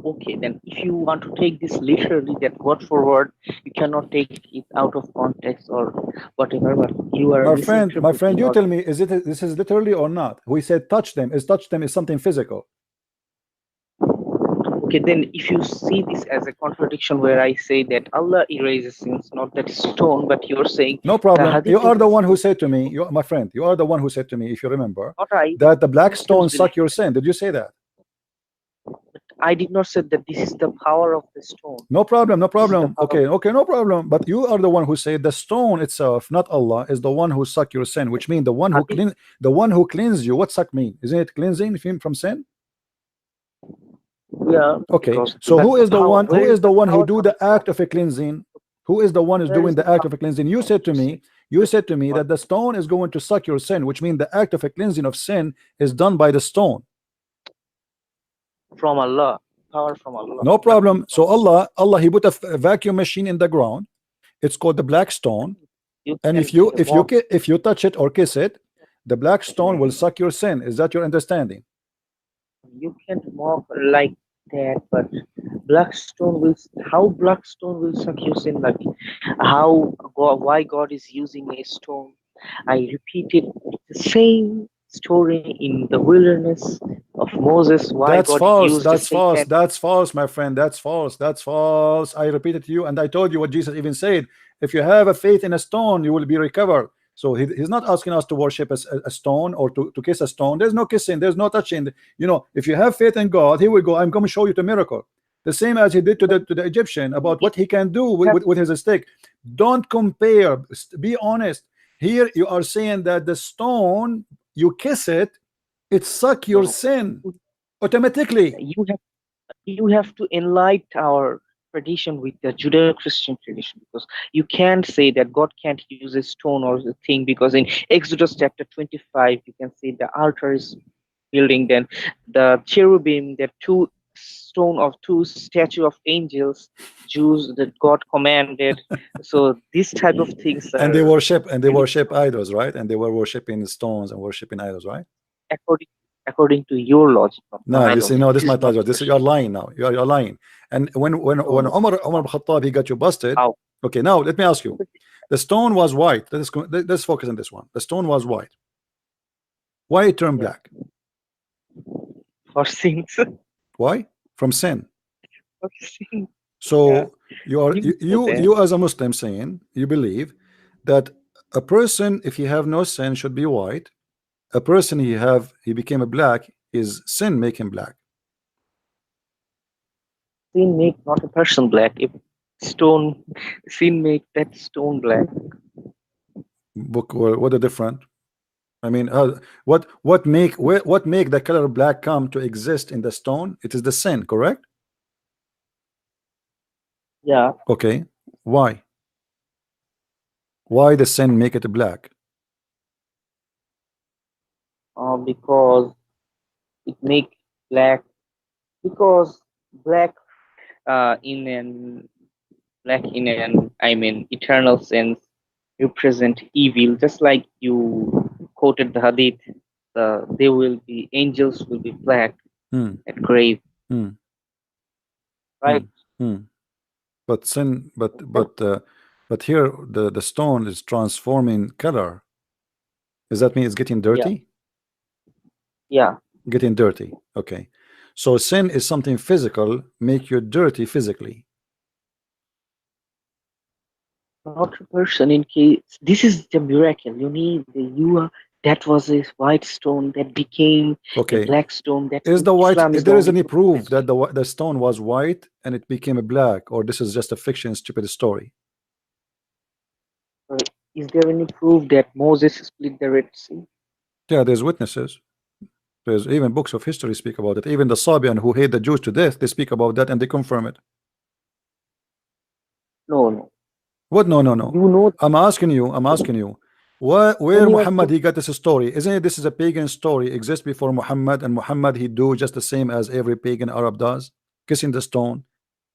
Okay, then if you want to take this literally, that word for word, you cannot take it out of context or whatever. But you are my friend, you tell me, this is literally or not? We said touch them is something physical. Okay, then if you see this as a contradiction where I say that Allah erases sins, not that stone, but you're saying no problem. You are the one who said to me, my friend, you are the one who said to me, if you remember, that the black stone suck your sin. Did you say that? I did not say that this is the power of the stone. No problem. Okay, no problem. But you are the one who said the stone itself, not Allah, is the one who suck your sin, which means the one who cleans you. What suck mean? Isn't it cleansing from sin? Yeah. Okay. So who is the one who do the act of a cleansing? Who is the one who's doing the act of a cleansing? You said to me that the stone is going to suck your sin, which means the act of a cleansing of sin is done by the stone. From Allah, power from Allah. No problem. So Allah, he put a vacuum machine in the ground. It's called the black stone. And if you touch it or kiss it, the black stone will suck your sin. Is that your understanding? You can't mock like that, but how black stone will suck your sin? Like why God is using a stone? I repeated the same story in the wilderness of Moses. Why that's God false. used That's false, my friend. That's false. I repeated to you, and I told you what Jesus even said. If you have a faith in a stone, you will be recovered. So he's not asking us to worship a stone or to kiss a stone. There's no kissing, there's no touching. You know, if you have faith in God, here we go. I'm going to show you the miracle. The same as he did to the Egyptian about what he can do with his stick. Don't compare. Be honest. Here you are saying that the stone, you kiss it, it suck your sin automatically. You have to enlighten our tradition with the Judeo-Christian tradition, because you can't say that God can't use a stone or a thing, because in Exodus chapter 25 you can see the altar is building, then the cherubim, the two statue of angels, Jews that God commanded. So this type of things and they worship idols, right? And they were worshiping stones and worshiping idols, right? According to your logic. No, you see, no, this is my logic. This is, you're lying now. You're lying. And when Umar ibn Khattab, he got you busted. How? Okay, now let me ask you. The stone was white. Let's focus on this one. The stone was white. Why it turned black? For sins. Why? From sin. For sin. So you that. as a Muslim saying you believe that a person, if he have no sin, should be white. A person he became a black, is sin make him black. Sin make not a person black. If sin make that stone black. Book or what are different? I mean, what make the color black come to exist in the stone? It is the sin, correct? Yeah. Okay. Why? Why the sin make it black? Because it make black. Because black in an I mean eternal sense represent evil, just like you quoted the hadith. There will be angels will be black at grave, right? But sin, but here the stone is transforming color. Does that mean it's getting dirty? Yeah. Getting dirty. Okay. So sin is something physical, make you dirty physically. Not a person. In case this is the miracle, you need that was a white stone that became a black stone. That is the white. Islam If there is any proof that the stone was white and it became a black, or this is just a fiction, stupid story? Is there any proof that Moses split the Red Sea? Yeah, there's witnesses. There's even books of history speak about it. Even the Sabian who hate the Jews to death, they speak about that and they confirm it. No. What? No. You know. I'm asking you. Where Muhammad he got this story? Isn't it this is a pagan story? Exists before Muhammad, and Muhammad he do just the same as every pagan Arab does, kissing the stone,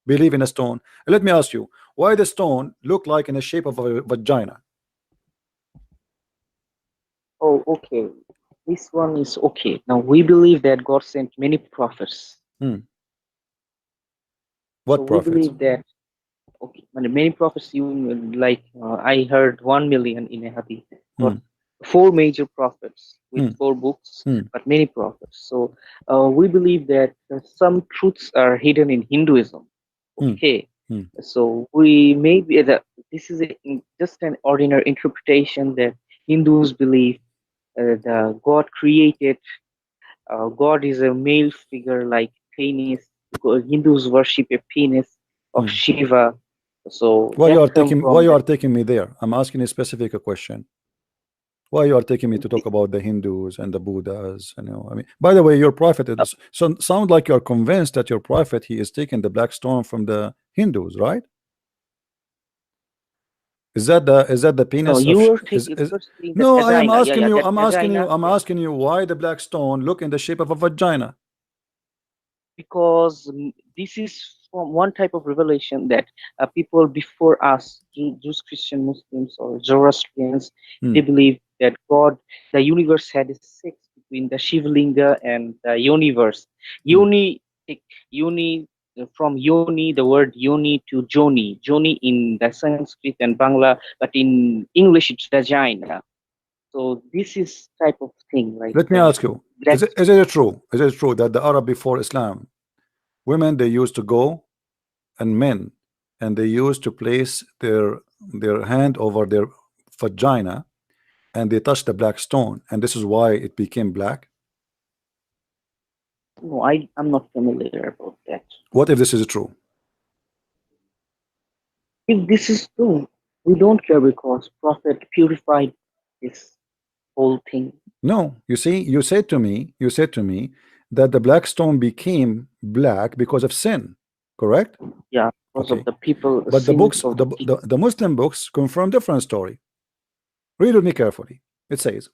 believe in a stone. Let me ask you, why the stone look like in the shape of a vagina? Oh, okay. This one is okay. Now we believe that God sent many prophets. What prophets? We believe that. Okay, many prophets. I heard 1 million in a hadith. But 4 major prophets with 4 books, but many prophets. So we believe that some truths are hidden in Hinduism. Okay, so we may be this is just an ordinary interpretation that Hindus believe the God created. God is a male figure like penis. Hindus worship a penis of Shiva. So why you are taking me there? I'm asking a specific question. Why you are taking me to talk about the Hindus and the Buddhas? I mean, by the way, your prophet is sound like you're convinced that your prophet he is taking the black stone from the Hindus, right? Is that the penis? No, I am asking you. I'm asking you why the black stone look in the shape of a vagina. Because this is from one type of revelation that people before us, Jews, Christian, Muslims, or Zoroastrians, they believe that God, the universe had a sex between the Shivlinga and the universe. Yoni, from Yoni, the word Yoni to Joni. Joni in the Sanskrit and Bangla, but in English it's vagina. So this is type of thing. Like, let me ask you: is it true? Is it true that the Arab before Islam, women they used to go, and men, and they used to place their hand over their vagina, and they touched the black stone, and this is why it became black? No, I'm not familiar about that. What if this is true? If this is true, we don't care because Prophet purified this whole thing. No, you see, you said to me that the black stone became black because of sin, correct? Yeah, because of the people. But the books, the Muslim books confirm different story. Read with me carefully. It says,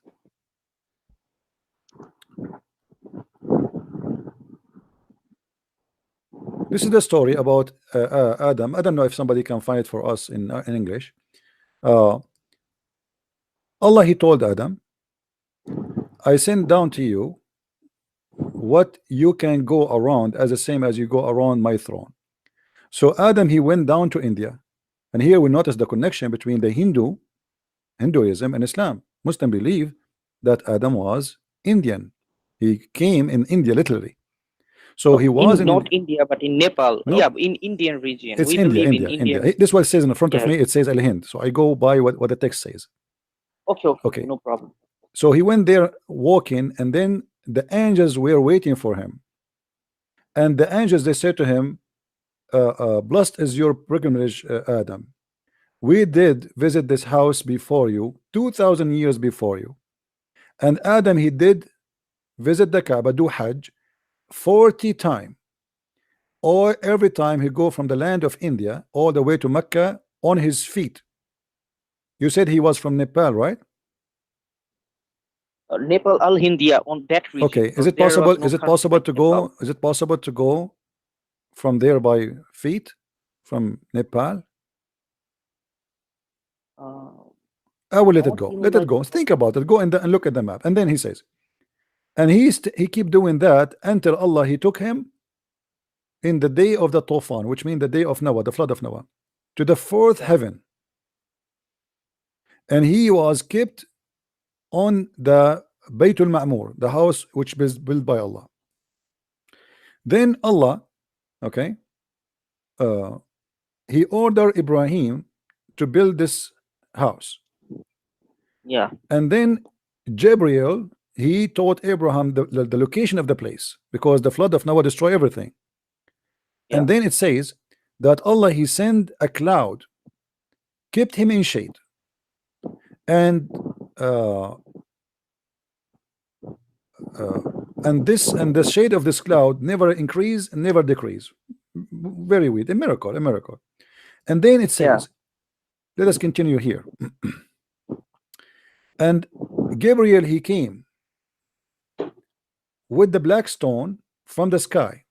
this is the story about Adam. I don't know if somebody can find it for us in English. Allah, he told Adam, I send down to you what you can go around as the same as you go around my throne. So Adam, he went down to India, and here we notice the connection between the Hinduism and Islam. Muslim believe that Adam was Indian. He came in India literally. So he was in not India, but in Nepal. No. Yeah, in Indian region. It's We India, believe India, in India. Indian. This is what it says in front of Yeah. me. It says Al Hind. So I go by what the text says. Okay, no problem. So he went there walking, and then the angels were waiting for him. And the angels, they said to him, blessed is your pilgrimage, Adam. We did visit this house before you, 2,000 years before you. And Adam, he did visit the Kaaba, do Hajj 40 times. Or every time he go from the land of India all the way to Mecca on his feet. You said he was from Nepal, right? Nepal, Al Hindia, on that region. Okay, is it possible? Is it possible to go? Is it possible to go from there by feet from Nepal? I will let it go. Let it go. Think about it. Go and look at the map. And then he says, and he keep doing that until Allah, he took him in the day of the Tufan, which means the day of Noah, the flood of Noah, to the fourth heaven. And he was kept on the Baytul Ma'mur, the house which is built by Allah. Then Allah, okay, he ordered Ibrahim to build this house. Yeah. And then Gabriel, he taught Abraham the location of the place, because the flood of Noah destroyed everything. Yeah. And then it says that Allah, he sent a cloud, kept him in shade, and the shade of this cloud never increase and never decrease. Very weird, a miracle, a miracle. And then it says, let us continue here. And Gabriel, he came with the black stone from the sky,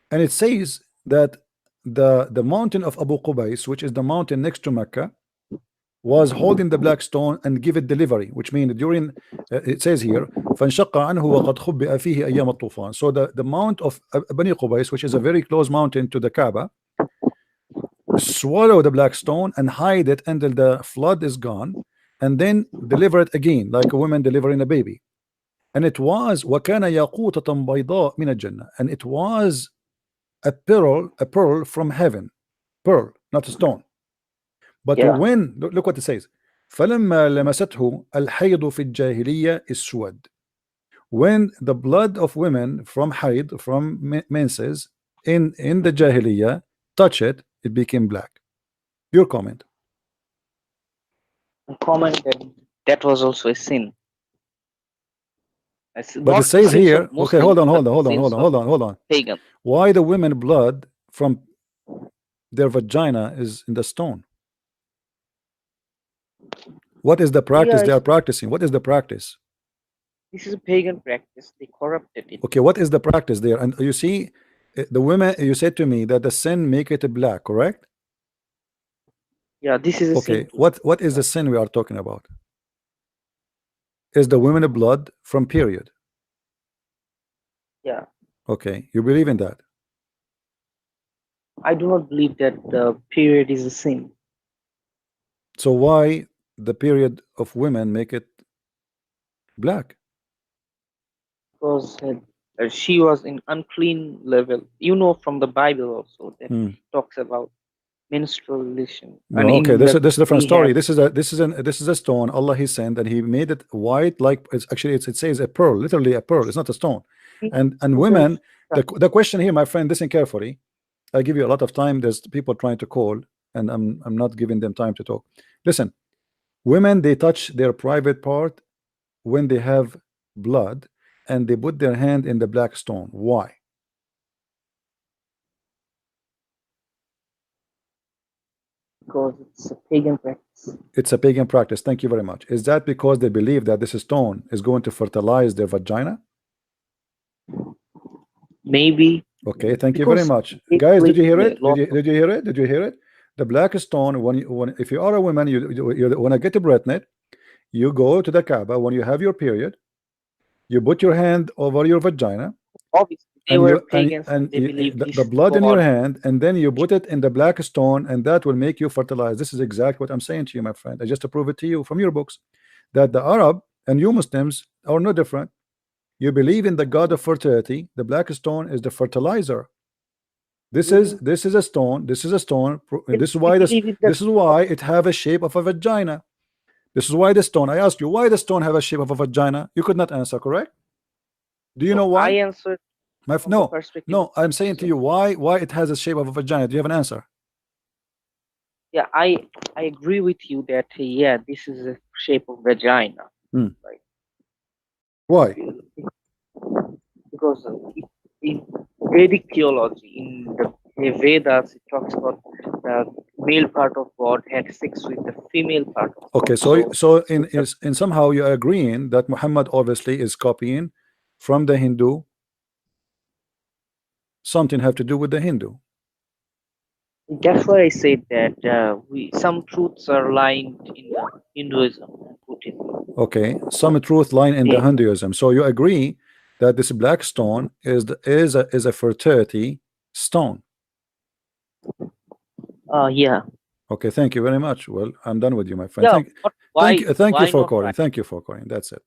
and it says that the mountain of Abu Qubais, which is the mountain next to Mecca, was holding the black stone and give it delivery, which means during it says here فَانْشَقَّ عَنْهُ وَقَدْ خُبِّئَ فِيهِ أَيَّامَ الطُّوفَانِ. So the mount of Bani Qubais, which is a very close mountain to the Kaaba, swallow the black stone and hide it until the flood is gone, and then deliver it again like a woman delivering a baby. And it was وَكَانَ يَاقُوتَةً بَيْضَاءَ مِنَ الْجَنَّةِ, and it was a pearl from heaven, pearl, not a stone. But when, look what it says, فَلَمَّا لَمَسَتْهُ الْحَيْضُ فِي الْجَاهِلِيَّةِ اسْوَدَ. When the blood of women from haid, from menses in the Jahiliyyah touch it, it became black. Your comment? Comment that was also a sin. But it says here, okay, hold on. Pagan. Why the women blood from their vagina is in the stone? What is the practice they are practicing? What is the practice? This is a pagan practice. They corrupted it. Okay, what is the practice there? And you see, the women, you said to me that the sin make it black, correct? Yeah, this is a okay. sin. What is the sin we are talking about? Is the women blood from period? Yeah. Okay, you believe in that? I do not believe that the period is a sin. So why the period of women make it black? Because she was in unclean level. You know from the Bible also that talks about menstruation. No, okay, this is a different story. This is a stone Allah he sent, and he made it white, like it says a pearl, literally a pearl. It's not a stone. And women, the question here, my friend, listen carefully. I give you a lot of time. There's people trying to call, and I'm not giving them time to talk. Listen, women, they touch their private part when they have blood, and they put their hand in the black stone. Why? Because it's a pagan practice. It's a pagan practice. Thank you very much. Is that because they believe that this stone is going to fertilize their vagina? Maybe. Okay, thank you very much, guys. Did you hear it? Did you hear it? Did you hear it? The black stone. If you are a woman, you want to get pregnant, you go to the Kaaba when you have your period. You put your hand over your vagina. Obviously, they were pagans. And they the blood in your hand, and then you put it in the black stone, and that will make you fertilize. This is exactly what I'm saying to you, my friend. I just to prove it to you from your books that the Arab and you Muslims are no different. You believe in the god of fertility. The black stone is the fertilizer. This is a stone. This is a stone. This is why this is why it have a shape of a vagina. This is why the stone. I asked you why the stone have a shape of a vagina. You could not answer, correct? Do you know why? I answered. No. I'm saying to you why it has a shape of a vagina. Do you have an answer? Yeah, I agree with you that yeah, this is a shape of vagina. Right. Why? Because in Vedic theology, in the Vedas, it talks about the male part of God had sex with the female part of God. Okay, so in somehow you're agreeing that Muhammad obviously is copying from the Hindu. Something have to do with the Hindu. That's why I said that some truths are lying in the Hinduism and Buddhism. Okay, some truth line in the Hinduism. So you agree that this black stone is a fertility stone. Yeah. Okay, thank you very much. Well, I'm done with you, my friend. Yeah, Thank you for calling. Thank you for calling. That's it.